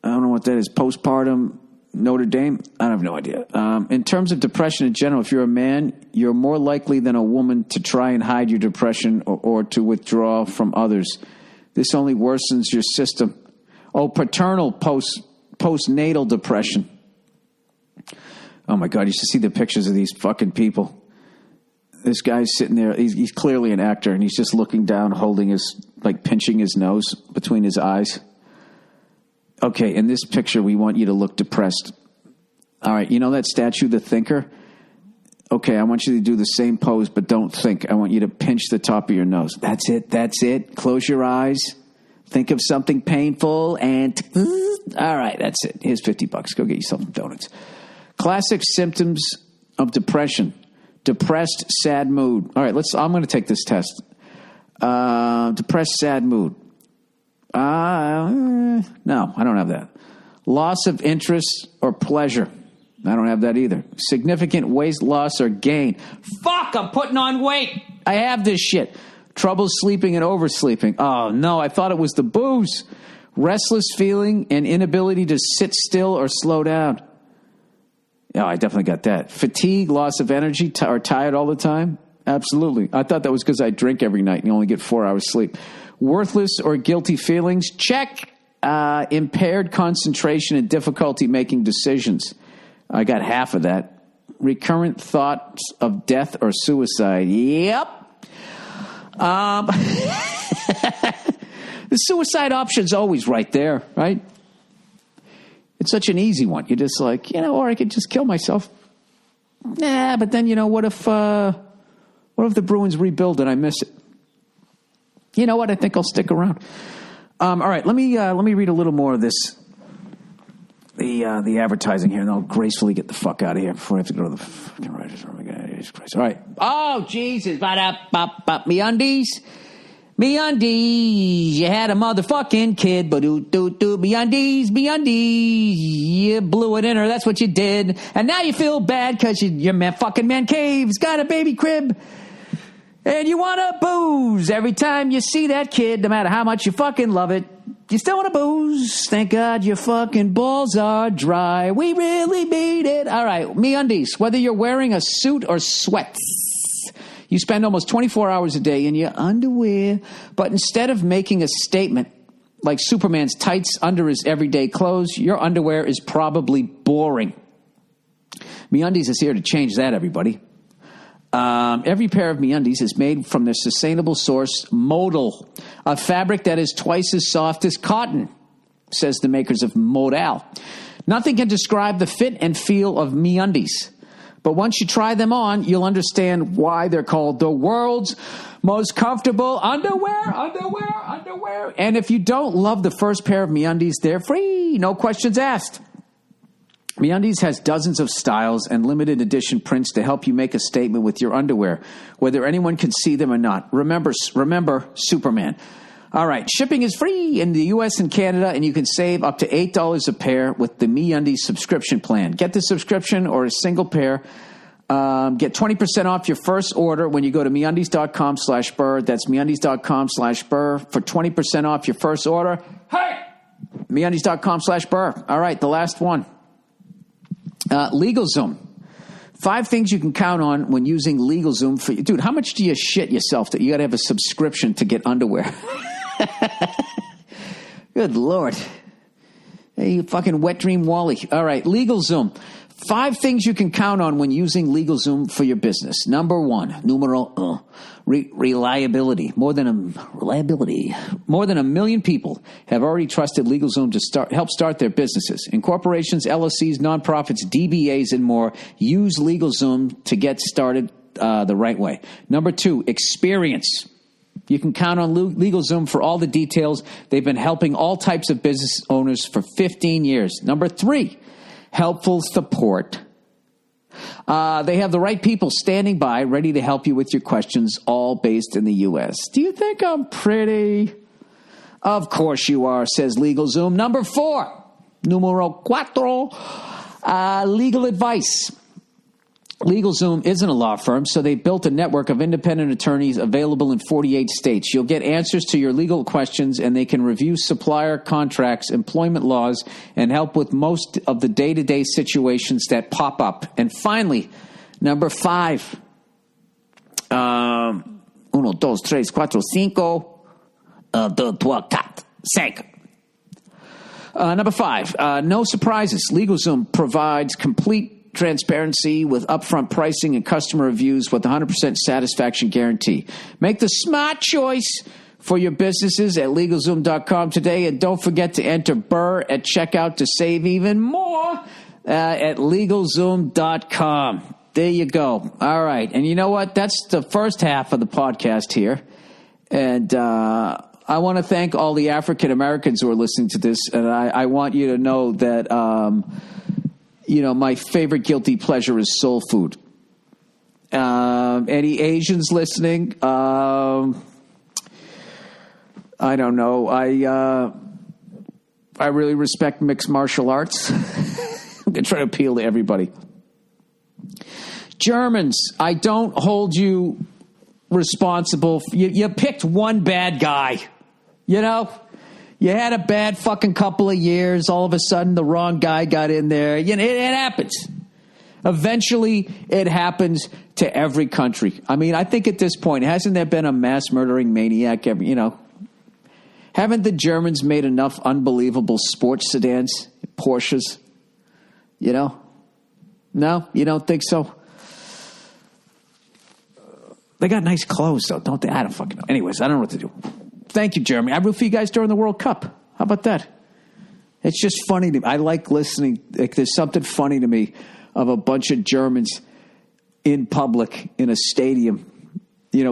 I don't know what that is. Postpartum Notre Dame? I have no idea. In terms of depression in general, if you're a man, you're more likely than a woman to try and hide your depression or to withdraw from others. This only worsens your system. Oh, paternal postnatal depression. Oh, my God. You should see the pictures of these fucking people. This guy's sitting there. He's clearly an actor, and he's just looking down, pinching his nose between his eyes. Okay, in this picture, we want you to look depressed. All right, you know that statue, The Thinker? Okay, I want you to do the same pose, but don't think. I want you to pinch the top of your nose. That's it. Close your eyes. Think of something painful, and... All right, that's it. Here's $50. Go get yourself some donuts. Classic symptoms of depression. Depressed, sad mood. All right, I'm going to take this test. Depressed, sad mood. No, I don't have that. Loss of interest or pleasure. I don't have that either. Significant weight loss or gain. Fuck, I'm putting on weight. I have this shit. Trouble sleeping and oversleeping. Oh, no, I thought it was the booze. Restless feeling and inability to sit still or slow down. Oh, I definitely got that. Fatigue, loss of energy, or tired all the time. Absolutely. I thought that was because I drink every night and you only get 4 hours sleep. Worthless or guilty feelings. Check. Impaired concentration and difficulty making decisions. I got half of that. Recurrent thoughts of death or suicide. Yep. The suicide option's always right there, right? It's such an easy one. You're just like, or I could just kill myself. Nah, but then, what if the Bruins rebuild and I miss it? You know what? I think I'll stick around. All right, let me read a little more of this. The advertising here, and I'll gracefully get the fuck out of here before I have to go to the fucking writers' room again. Jesus Christ! All right. Oh Jesus! MeUndies. You had a motherfucking kid, but MeUndies. You blew it in her. That's what you did, and now you feel bad because your fucking man cave's got a baby crib. And you want to booze every time you see that kid, no matter how much you fucking love it. You still want to booze. Thank God your fucking balls are dry. We really made it. All right, MeUndies. Whether you're wearing a suit or sweats, you spend almost 24 hours a day in your underwear. But instead of making a statement like Superman's tights under his everyday clothes, your underwear is probably boring. MeUndies is here to change that, everybody. Every pair of MeUndies is made from their sustainable source, modal, a fabric that is twice as soft as cotton, says the makers of Modal. Nothing can describe the fit and feel of MeUndies. But once you try them on, you'll understand why they're called the world's most comfortable underwear. And if you don't love the first pair of MeUndies, they're free. No questions asked. MeUndies has dozens of styles and limited edition prints to help you make a statement with your underwear, whether anyone can see them or not. Remember, Superman. All right, shipping is free in the U.S. and Canada, and you can save up to $8 a pair with the MeUndies subscription plan. Get the subscription or a single pair. Get 20% off your first order when you go to MeUndies.com/Burr. That's MeUndies.com/Burr for 20% off your first order. Hey! MeUndies.com/Burr. All right, the last one. LegalZoom. 5 things you can count on when using LegalZoom for you. Dude, how much do you shit yourself that you got to have a subscription to get underwear? Good Lord. Hey, you fucking wet dream Wally. All right, LegalZoom. 5 things you can count on when using LegalZoom for your business. Number 1, reliability. More than a million people have already trusted LegalZoom to help start their businesses. And corporations, LLCs, nonprofits, DBAs, and more use LegalZoom to get started the right way. Number 2, experience. You can count on LegalZoom for all the details. They've been helping all types of business owners for 15 years. Number 3, helpful support. They have the right people standing by, ready to help you with your questions, all based in the U.S. Do you think I'm pretty? Of course you are, says LegalZoom. Number 4, numero 4, legal advice. LegalZoom isn't a law firm, so they built a network of independent attorneys available in 48 states. You'll get answers to your legal questions, and they can review supplier contracts, employment laws, and help with most of the day-to-day situations that pop up. And finally, number 5, 1, 2, 3, 4, 5, 2, 3, 4, 5. Number 5, no surprises. LegalZoom provides complete transparency with upfront pricing and customer reviews with 100% satisfaction guarantee. Make the smart choice for your businesses at LegalZoom.com today, and don't forget to enter Burr at checkout to save even more at LegalZoom.com. There you go. All right. And you know what? That's the first half of the podcast here. And I want to thank all the African Americans who are listening to this, and I want you to know that my favorite guilty pleasure is soul food. Any Asians listening? I don't know. I really respect mixed martial arts. I'm going to try to appeal to everybody. Germans, I don't hold you responsible. You picked one bad guy. You had a bad fucking couple of years. All of a sudden, the wrong guy got in there. It happens. Eventually, it happens to every country. I mean, I think at this point, hasn't there been a mass murdering maniac? Haven't the Germans made enough unbelievable sports sedans, Porsches? No, you don't think so? They got nice clothes, though, don't they? I don't fucking know. Anyways, I don't know what to do. Thank you, Jeremy. I root for you guys during the World Cup. How about that? It's just funny to me. I like listening. There's something funny to me of a bunch of Germans in public in a stadium,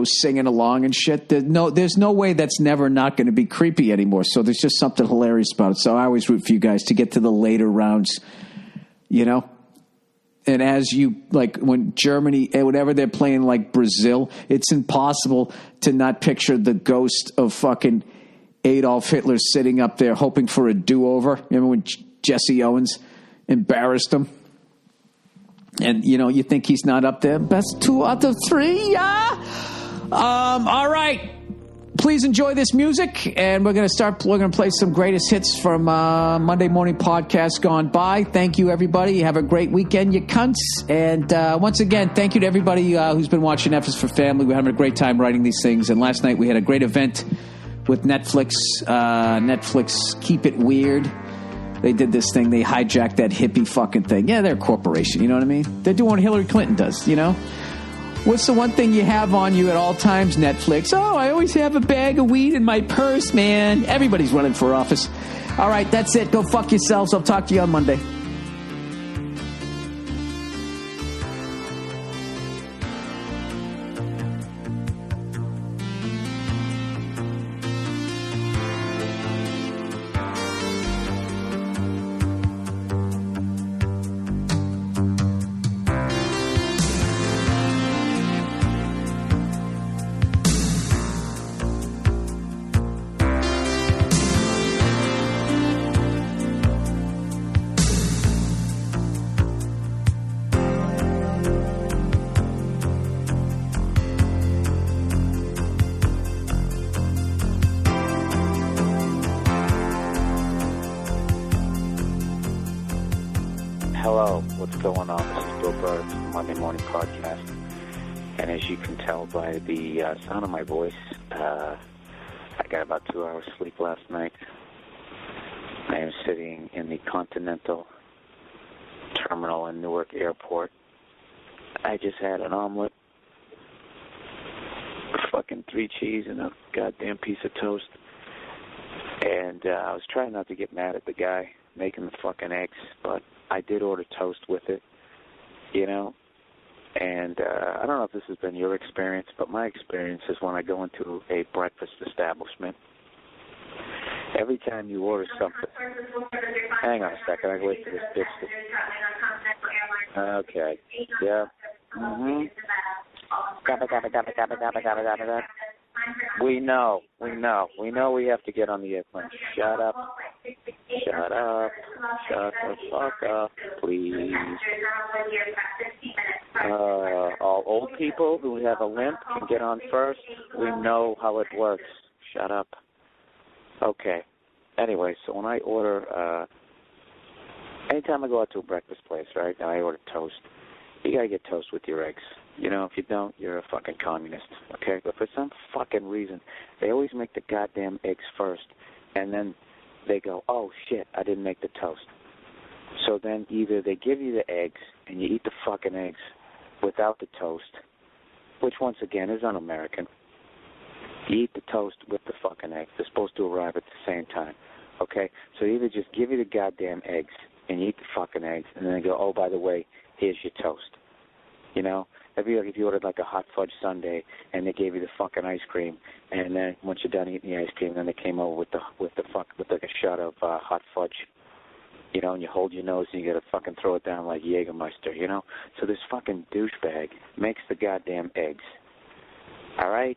singing along and shit. There's no way that's never not going to be creepy anymore. So there's just something hilarious about it. So I always root for you guys to get to the later rounds, And as when Germany, whenever they're playing like Brazil, it's impossible to not picture the ghost of fucking Adolf Hitler sitting up there hoping for a do-over. Remember when Jesse Owens embarrassed him? And, you think he's not up there? Best 2 out of 3, yeah? All right. Please enjoy this music, and we're going to play some greatest hits from Monday Morning Podcast gone by. Thank you, everybody. Have a great weekend, you cunts. And once again, thank you to everybody who's been watching F is for Family. We're having a great time writing these things. And last night we had a great event with Netflix. Netflix Keep It Weird. They did this thing. They hijacked that hippie fucking thing. Yeah, they're a corporation. You know what I mean? They're doing what Hillary Clinton does, What's the one thing you have on you at all times, Netflix? Oh, I always have a bag of weed in my purse, man. Everybody's running for office. All right, that's it. Go fuck yourselves. I'll talk to you on Monday. Hello, what's going on? This is Burr, Monday Morning Podcast. And as you can tell by the sound of my voice, I got about 2 hours sleep last night. I am sitting in the Continental Terminal in Newark Airport. I just had an omelet, fucking 3 cheese, and a goddamn piece of toast. And I was trying not to get mad at the guy making the fucking eggs, but I did order toast with it, you know. And I don't know if this has been your experience, but my experience is when I go into a breakfast establishment, every time you order something... Hang on a second, I can wait for this bitch to... Okay, yeah. Mm-hmm. We know we have to get on the airplane. Shut up, shut the fuck up, please. All old people who have a limp can get on first. We know how it works. Shut up. Okay. Anyway, so when I order, anytime I go out to a breakfast place, right, and I order toast, you gotta get toast with your eggs. You know, if you don't, you're a fucking communist, okay? But for some fucking reason, they always make the goddamn eggs first, and then they go, oh, shit, I didn't make the toast. So then either they give you the eggs, and you eat the fucking eggs without the toast, which, once again, is un-American. You eat the toast with the fucking eggs. They're supposed to arrive at the same time, okay? So they either just give you the goddamn eggs, and you eat the fucking eggs, and then they go, oh, by the way, here's your toast. You know? It'd be like if you ordered like a hot fudge sundae and they gave you the fucking ice cream, and then once you're done eating the ice cream, then they came over with like a shot of hot fudge, you know, and you hold your nose and you gotta fucking throw it down like Jägermeister, you know. So this fucking douchebag makes the goddamn eggs, all right,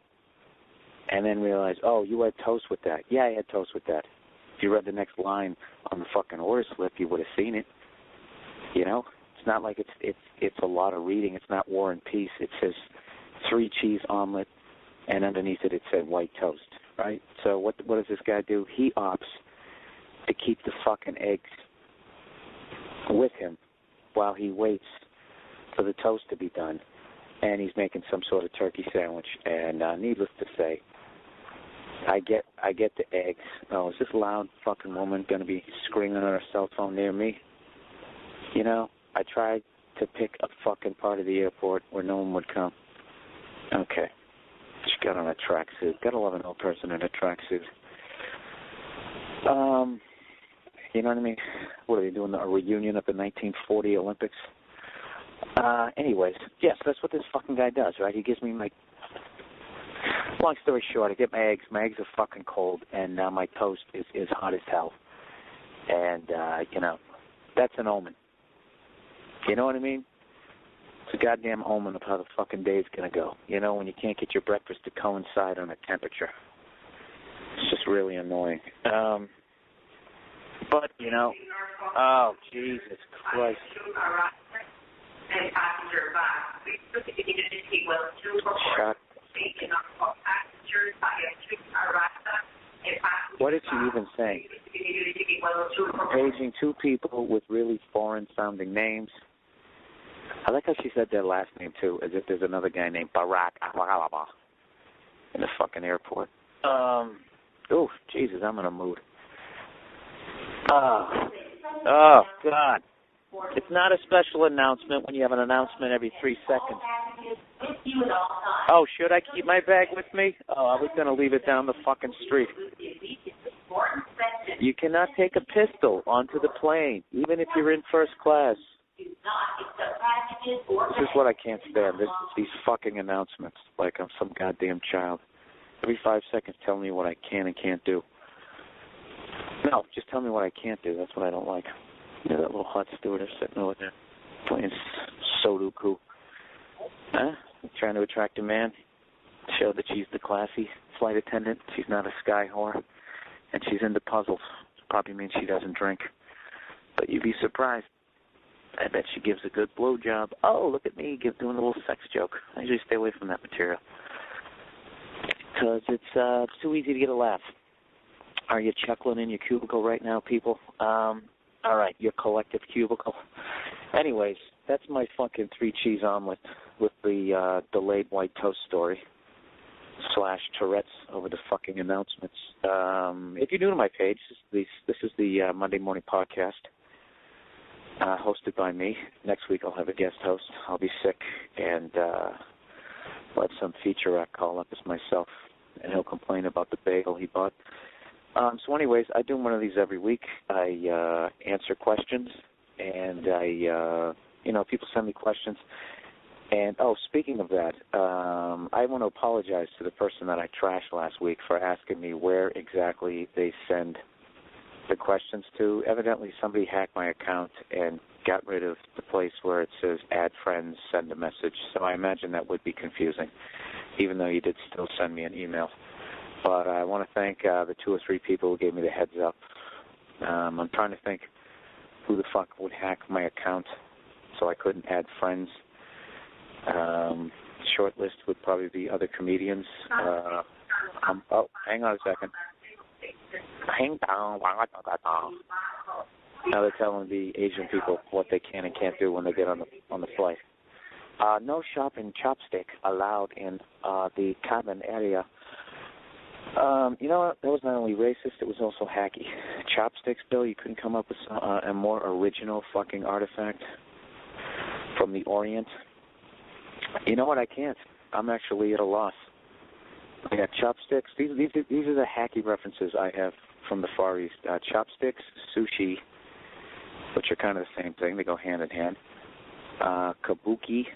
and then realize, oh, you had toast with that. Yeah, I had toast with that. If you read the next line on the fucking order slip, you would have seen it, you know. It's not like it's a lot of reading. It's not War and Peace. It says 3 cheese omelet, and underneath it said white toast, right? So what does this guy do? He opts to keep the fucking eggs with him while he waits for the toast to be done, and he's making some sort of turkey sandwich. And needless to say, I get the eggs. Oh, is this loud fucking woman going to be screaming on her cell phone near me? You know? I tried to pick a fucking part of the airport where no one would come. Okay. She got on a tracksuit. Gotta love an old person in a tracksuit. You know what I mean? What are they doing? A reunion of the 1940 Olympics? Anyways, yes, that's what this fucking guy does, right? He gives me my... Long story short, I get my eggs. My eggs are fucking cold, and my toast is hot as hell. And, you know, that's an omen. You know what I mean? It's a goddamn omen of how the fucking day's gonna go. You know, when you can't get your breakfast to coincide on a temperature. It's just really annoying. But, you know, oh, Jesus Christ. Shut. What is she even saying? Paging 2 people with really foreign-sounding names. I like how she said their last name, too, as if there's another guy named Barack in the fucking airport. Oh, Jesus, I'm in a mood. Oh, God. It's not a special announcement when you have an announcement every 3 seconds. Oh, should I keep my bag with me? Oh, I was going to leave it down the fucking street. You cannot take a pistol onto the plane, even if you're in first class. This is what I can't stand, these fucking announcements, like I'm some goddamn child. Every 5 seconds telling me what I can and can't do. No, just tell me what I can't do. That's what I don't like. You know, that little hot stewardess sitting over there playing Sudoku. Huh? Trying to attract a man. Show that she's the classy flight attendant. She's not a sky whore. And she's into puzzles. Probably means she doesn't drink. But you'd be surprised. I bet she gives a good blowjob. Oh, look at me doing a little sex joke. I usually stay away from that material. Because it's too easy to get a laugh. Are you chuckling in your cubicle right now, people? All right, your collective cubicle. Anyways, that's my fucking 3-cheese omelet with the delayed white toast story / Tourette's over the fucking announcements. If you're new to my page, this is the Monday morning podcast hosted by me. Next week I'll have a guest host. I'll be sick, and I'll have some featurette call up as myself, and he'll complain about the bagel he bought. So anyways, I do one of these every week. I answer questions, and people send me questions. And, speaking of that, I want to apologize to the person that I trashed last week for asking me where exactly they send the questions to. Evidently, somebody hacked my account and got rid of the place where it says add friends, send a message. So I imagine that would be confusing, even though you did still send me an email. But I want to thank the 2 or 3 people who gave me the heads up. I'm trying to think who the fuck would hack my account so I couldn't add friends. Short list would probably be other comedians. Hang on a second. Now they're telling the Asian people what they can and can't do when they get on the flight. No shopping chopstick allowed in the cabin area. You know what? That was not only racist, it was also hacky. Chopsticks, Bill, you couldn't come up with a more original fucking artifact from the Orient? You know what? I can't. I'm actually at a loss. I got chopsticks. These are the hacky references I have from the Far East. Chopsticks, sushi, which are kind of the same thing. They go hand in hand. Kabuki.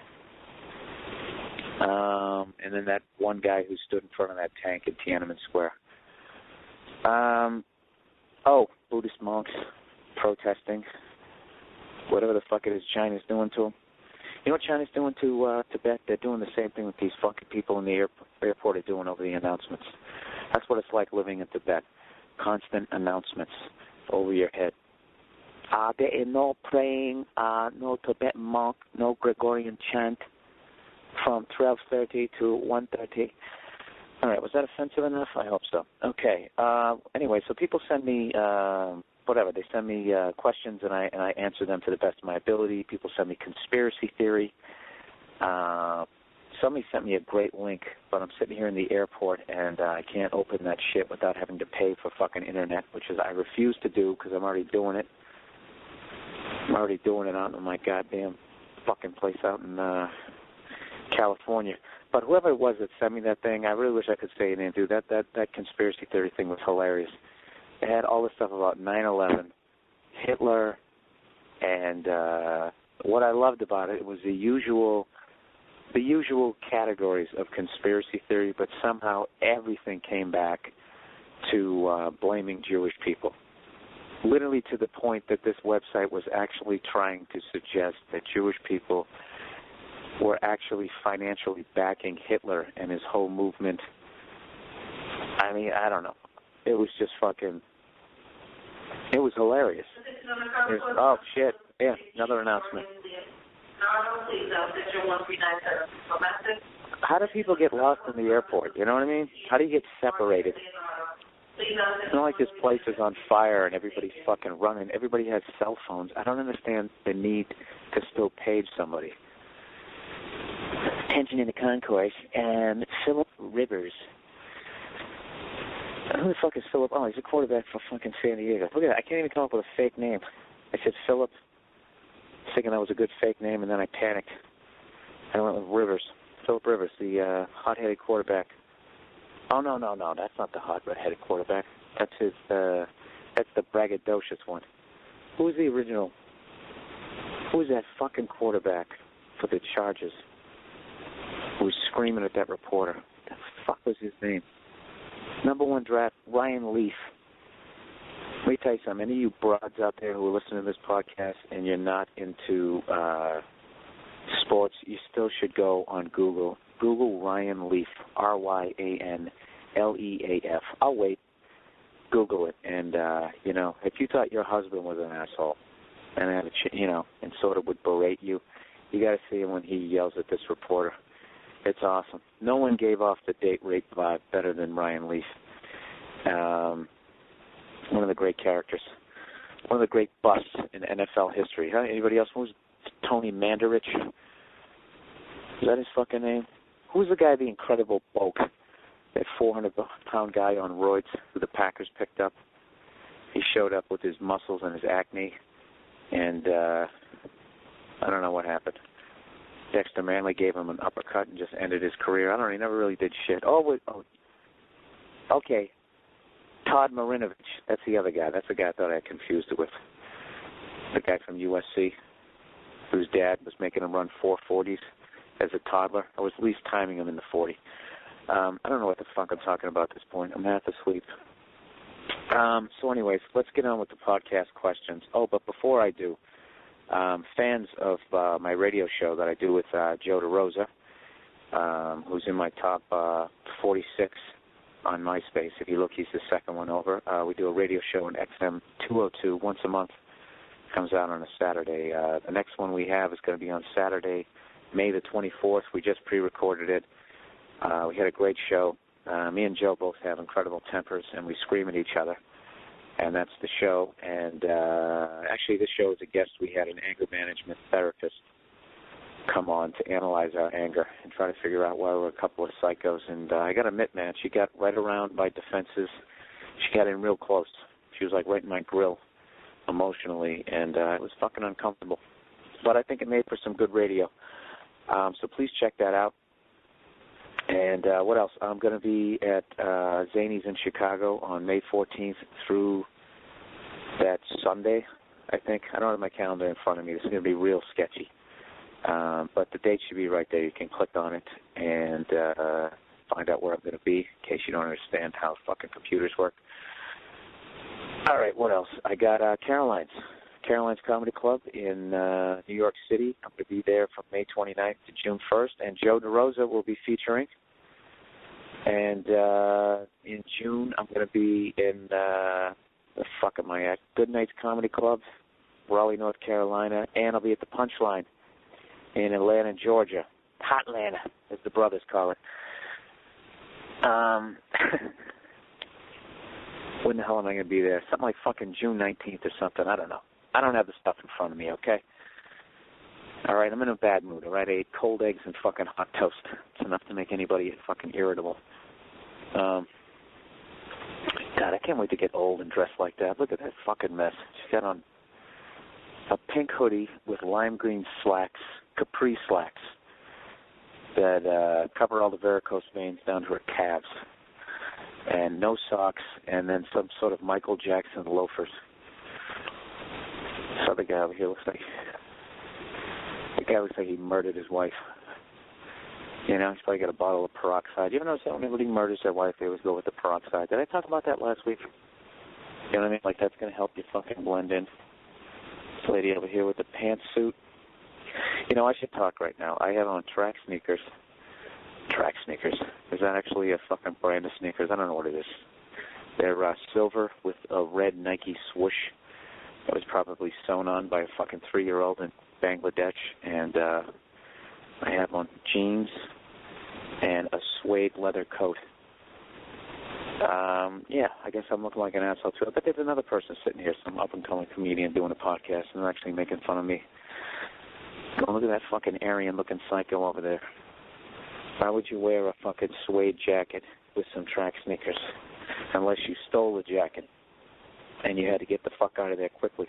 And then that one guy who stood in front of that tank in Tiananmen Square. Buddhist monks protesting. Whatever the fuck it is China's doing to them. You know what China's doing to Tibet? They're doing the same thing with these fucking people in the airport are doing over the announcements. That's what it's like living in Tibet. Constant announcements over your head. There is no praying, no Tibetan monk, no Gregorian chant from 12:30 to 1:30. All right, was that offensive enough? I hope so. Okay. Anyway, so people send me whatever. They send me questions, and I answer them to the best of my ability. People send me conspiracy theory. Somebody sent me a great link, but I'm sitting here in the airport, and I can't open that shit without having to pay for fucking internet, which is I refuse to do because I'm already doing it. I'm already doing it out in my goddamn fucking place out in California. But whoever it was that sent me that thing, I really wish I could say it and do that. That conspiracy theory thing was hilarious. It had all this stuff about 9/11, Hitler, and what I loved about it was the usual categories of conspiracy theory, but somehow everything came back to blaming Jewish people. Literally to the point that this website was actually trying to suggest that Jewish people were actually financially backing Hitler and his whole movement. I mean, I don't know. It was just fucking... It was hilarious. Oh, shit. Yeah, another announcement. How do people get lost in the airport? You know what I mean? How do you get separated? It's not like this place is on fire and everybody's fucking running. Everybody has cell phones. I don't understand the need to still page somebody. Attention in the concourse. Philip Rivers. Who the fuck is Philip? Oh, he's a quarterback for fucking San Diego. Look at that. I can't even come up with a fake name. I said Philip, thinking that was a good fake name, and then I panicked. I went with Rivers. Philip Rivers, the hot-headed quarterback. Oh, no. That's not the hot-headed quarterback. That's his, that's the braggadocious one. Who's the original? Who's that fucking quarterback for the Chargers who was screaming at that reporter? What the fuck was his name? Number 1 draft, Ryan Leaf. Let me tell you something. Any of you broads out there who are listening to this podcast and you're not into sports, you still should go on Google. Google Ryan Leaf, Ryanleaf. I'll wait. Google it. And, if you thought your husband was an asshole and had and sort of would berate you, you got to see him when he yells at this reporter. It's awesome. No one gave off the date rape vibe better than Ryan Leaf. One of the great characters. one of the great busts in NFL history. Huh? Anybody else? Who's Tony Mandarich? Is that his fucking name? Who's the guy, the Incredible Bulk? That 400-pound guy on roids who the Packers picked up. He showed up with his muscles and his acne, and I don't know what happened. Dexter Manley gave him an uppercut and just ended his career. I don't know. He never really did shit. Okay. Todd Marinovich. That's the other guy. That's the guy I thought I had confused it with. The guy from USC, whose dad was making him run 440s as a toddler. I was at least timing him in the 40. I don't know what the fuck I'm talking about at this point. I'm half asleep. So anyways, let's get on with the podcast questions. Oh, but before I do, fans of my radio show that I do with Joe DeRosa, who's in my top 46 on MySpace. If you look, he's the second one over. We do a radio show in XM 202 once a month. Comes out on a Saturday. The next one we have is going to be on Saturday, May the 24th. We just pre-recorded it. We had a great show. Me and Joe both have incredible tempers, and we scream at each other. And that's the show. And actually, this show is a guest. We had an anger management therapist come on to analyze our anger and try to figure out why we're a couple of psychos. And I got to admit, man, she got right around my defenses. She got in real close. She was like right in my grill emotionally, and it was fucking uncomfortable. But I think it made for some good radio. So please check that out. And what else? I'm going to be at Zany's in Chicago on May 14th through that Sunday, I think. I don't have my calendar in front of me. This is going to be real sketchy. But the date should be right there. You can click on it and find out where I'm going to be in case you don't understand how fucking computers work. All right, what else? I got Caroline's Comedy Club in New York City. I'm going to be there from May 29th to June 1st, and Joe DeRosa will be featuring. And in June, I'm going to be in the fuck am I at? Good Nights Comedy Club, Raleigh, North Carolina, and I'll be at the Punchline in Atlanta, Georgia. Hot Atlanta, as the brothers call it. When the hell am I going to be there? Something like fucking June 19th or something. I don't know. I don't have the stuff in front of me, okay? All right, I'm in a bad mood, all right? I ate cold eggs and fucking hot toast. It's enough to make anybody fucking irritable. God, I can't wait to get old and dress like that. Look at that fucking mess. She's got on a pink hoodie with lime green slacks, capri slacks, that cover all the varicose veins down to her calves, and no socks, and then some sort of Michael Jackson loafers. This other guy over here looks like he murdered his wife. You know, he's probably got a bottle of peroxide. You ever notice that when anybody murders their wife, they always go with the peroxide? Did I talk about that last week? You know what I mean? Like, that's going to help you fucking blend in. This lady over here with the pantsuit. You know, I should talk right now. I have on track sneakers. Track sneakers. Is that actually a fucking brand of sneakers? I don't know what it is. They're silver with a red Nike swoosh that was probably sewn on by a fucking 3-year-old in Bangladesh. And I have on jeans and a suede leather coat. Yeah, I guess I'm looking like an asshole too. But there's another person sitting here, some up-and-coming comedian doing a podcast, and they're actually making fun of me. Oh, look at that fucking Aryan-looking psycho over there. Why would you wear a fucking suede jacket with some track sneakers? Unless you stole the jacket and you had to get the fuck out of there quickly.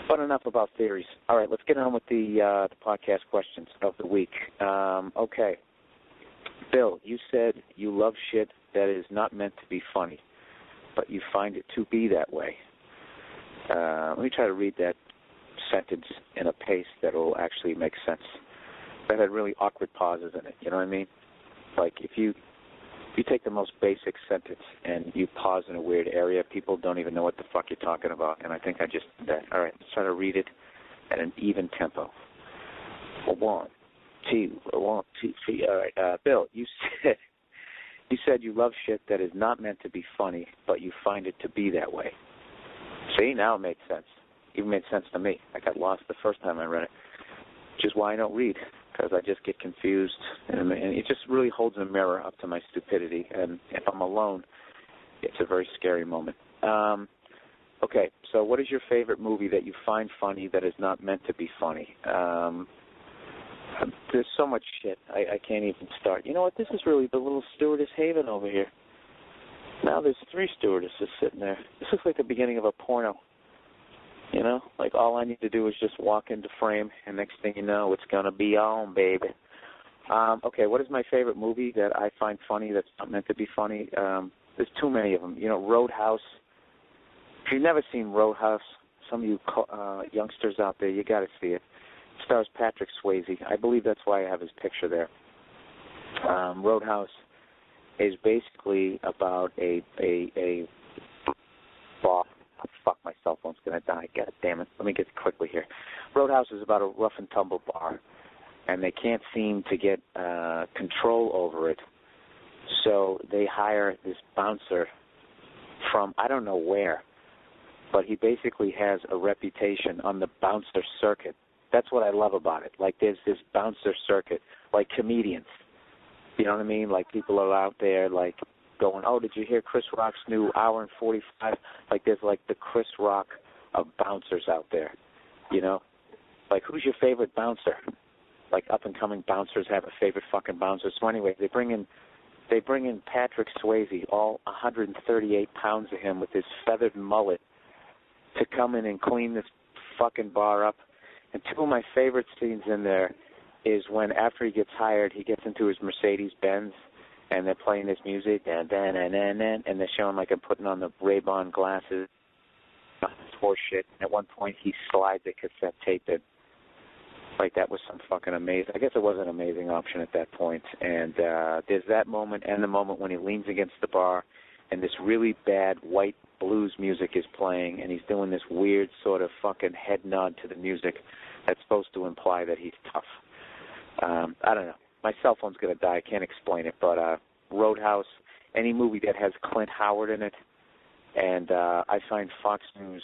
But enough about theories. All right, let's get on with the podcast questions of the week. Okay. Bill, you said you love shit that is not meant to be funny, but you find it to be that way. Let me try to read that sentence in a pace that will actually make sense. That had really awkward pauses in it, you know what I mean? Like, if you take the most basic sentence and you pause in a weird area, people don't even know what the fuck you're talking about, and I think I just did that. All right, let's try to read it at an even tempo. 1, 2, 1, 2, 3. All right, Bill, you said you love shit that is not meant to be funny, but you find it to be that way. See, now it made sense. Even made sense to me. I got lost the first time I read it, which is why I don't read, because I just get confused, and it just really holds a mirror up to my stupidity, and if I'm alone, it's a very scary moment. Okay, so what is your favorite movie that you find funny that is not meant to be funny? There's so much shit. I can't even start. You know what? This is really the little stewardess haven over here. Now there's 3 stewardesses sitting there. This looks like the beginning of a porno. You know? Like all I need to do is just walk into frame, and next thing you know, it's going to be on, baby. Okay, what is my favorite movie that I find funny that's not meant to be funny? There's too many of them. You know, Roadhouse. If you've never seen Roadhouse, some of you youngsters out there, you got to see it. It stars Patrick Swayze. I believe that's why I have his picture there. Roadhouse is basically about a bar. Oh, fuck, my cell phone's going to die. God damn it. Let me get quickly here. Roadhouse is about a rough and tumble bar, and they can't seem to get control over it. So they hire this bouncer from I don't know where, but he basically has a reputation on the bouncer circuit. That's what I love about it. Like there's this bouncer circuit, like comedians. You know what I mean? Like people are out there like going, oh, did you hear Chris Rock's new hour and 45? Like there's like the Chris Rock of bouncers out there, you know? Like who's your favorite bouncer? Like up-and-coming bouncers have a favorite fucking bouncer. So anyway, they bring in Patrick Swayze, all 138 pounds of him with his feathered mullet, to come in and clean this fucking bar up. And 2 of my favorite scenes in there is when after he gets hired, he gets into his Mercedes-Benz, and they're playing this music, and they're showing like I'm putting on the Ray-Ban glasses, horse shit. At one point, he slides a cassette tape in. Like, that was some fucking amazing. I guess it was an amazing option at that point. And there's that moment and the moment when he leans against the bar and this really bad white blues music is playing, and he's doing this weird sort of fucking head nod to the music that's supposed to imply that he's tough. I don't know. My cell phone's going to die. I can't explain it. But Roadhouse, any movie that has Clint Howard in it, and I find Fox News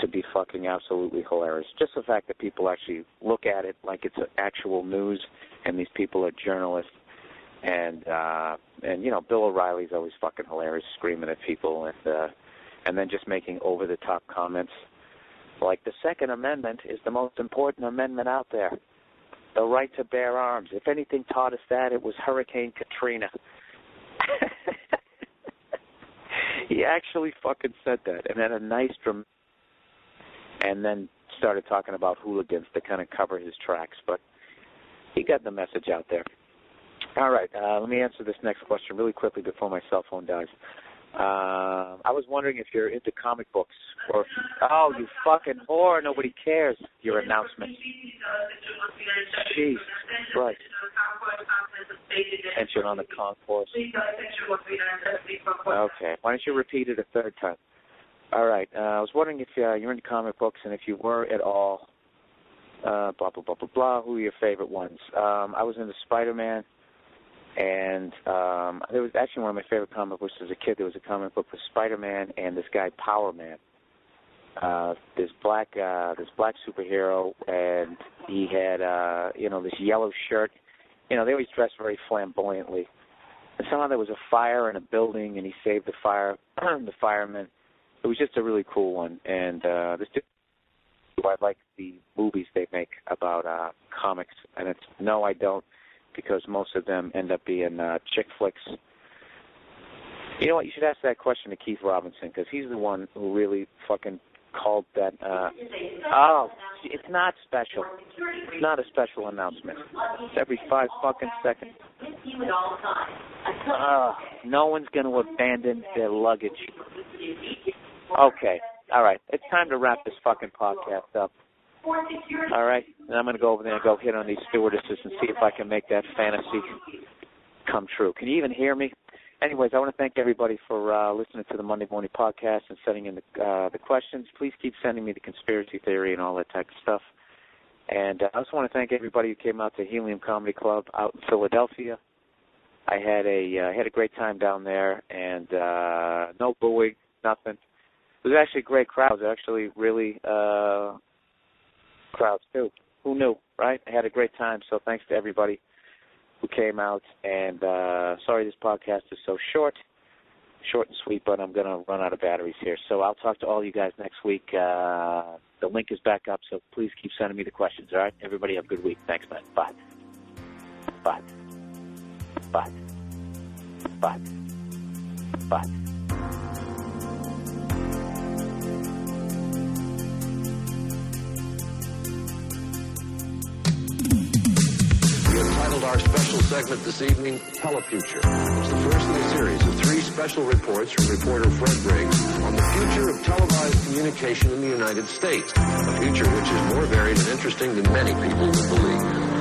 to be fucking absolutely hilarious. Just the fact that people actually look at it like it's actual news, and these people are journalists. And you know, Bill O'Reilly's always fucking hilarious, screaming at people, and then just making over-the-top comments. Like, the Second Amendment is the most important amendment out there. The right to bear arms. If anything taught us that, it was Hurricane Katrina. He actually fucking said that, and then a nice drum, and then started talking about hooligans to kind of cover his tracks. But he got the message out there. All right, let me answer this next question really quickly before my cell phone dies. I was wondering if you're into comic books, or if, oh, you fucking whore, nobody cares, your announcement. Jeez, right. Attention on the concourse. Okay, why don't you repeat it a third time? All right, I was wondering if you're into comic books, and if you were at all, blah, blah, blah, blah, blah, who are your favorite ones? I was into Spider-Man. And there was actually one of my favorite comic books as a kid. There was a comic book with Spider-Man and this guy Power Man. This black superhero, and he had this yellow shirt. You know, they always dress very flamboyantly. And somehow there was a fire in a building, and he saved the firemen. It was just a really cool one. And this dude, I like the movies they make about comics, and it's no, I don't. Because most of them end up being chick flicks. You know what? You should ask that question to Keith Robinson, because he's the one who really fucking called that. Oh, it's not special. It's not a special announcement. It's every 5 fucking seconds. No one's going to abandon their luggage. Okay. All right. It's time to wrap this fucking podcast up. All right, and I'm going to go over there and go hit on these stewardesses and see if I can make that fantasy come true. Can you even hear me? Anyways, I want to thank everybody for listening to the Monday Morning Podcast and sending in the questions. Please keep sending me the conspiracy theory and all that type of stuff. And I also want to thank everybody who came out to Helium Comedy Club out in Philadelphia. I had a great time down there, and no booing, nothing. It was actually a great crowd. It was actually really crowds too. Who knew, right? I had a great time, so thanks to everybody who came out. And sorry this podcast is so short, Short and sweet, but I'm going to run out of batteries here. So I'll talk to all you guys next week. The link is back up, so please keep sending me the questions, all right? Everybody have a good week. Thanks, man. Bye. Bye. Bye. Bye. Bye. Titled our special segment this evening, Telefuture. It's the first in a series of 3 special reports from reporter Fred Briggs on the future of televised communication in the United States, a future which is more varied and interesting than many people would believe.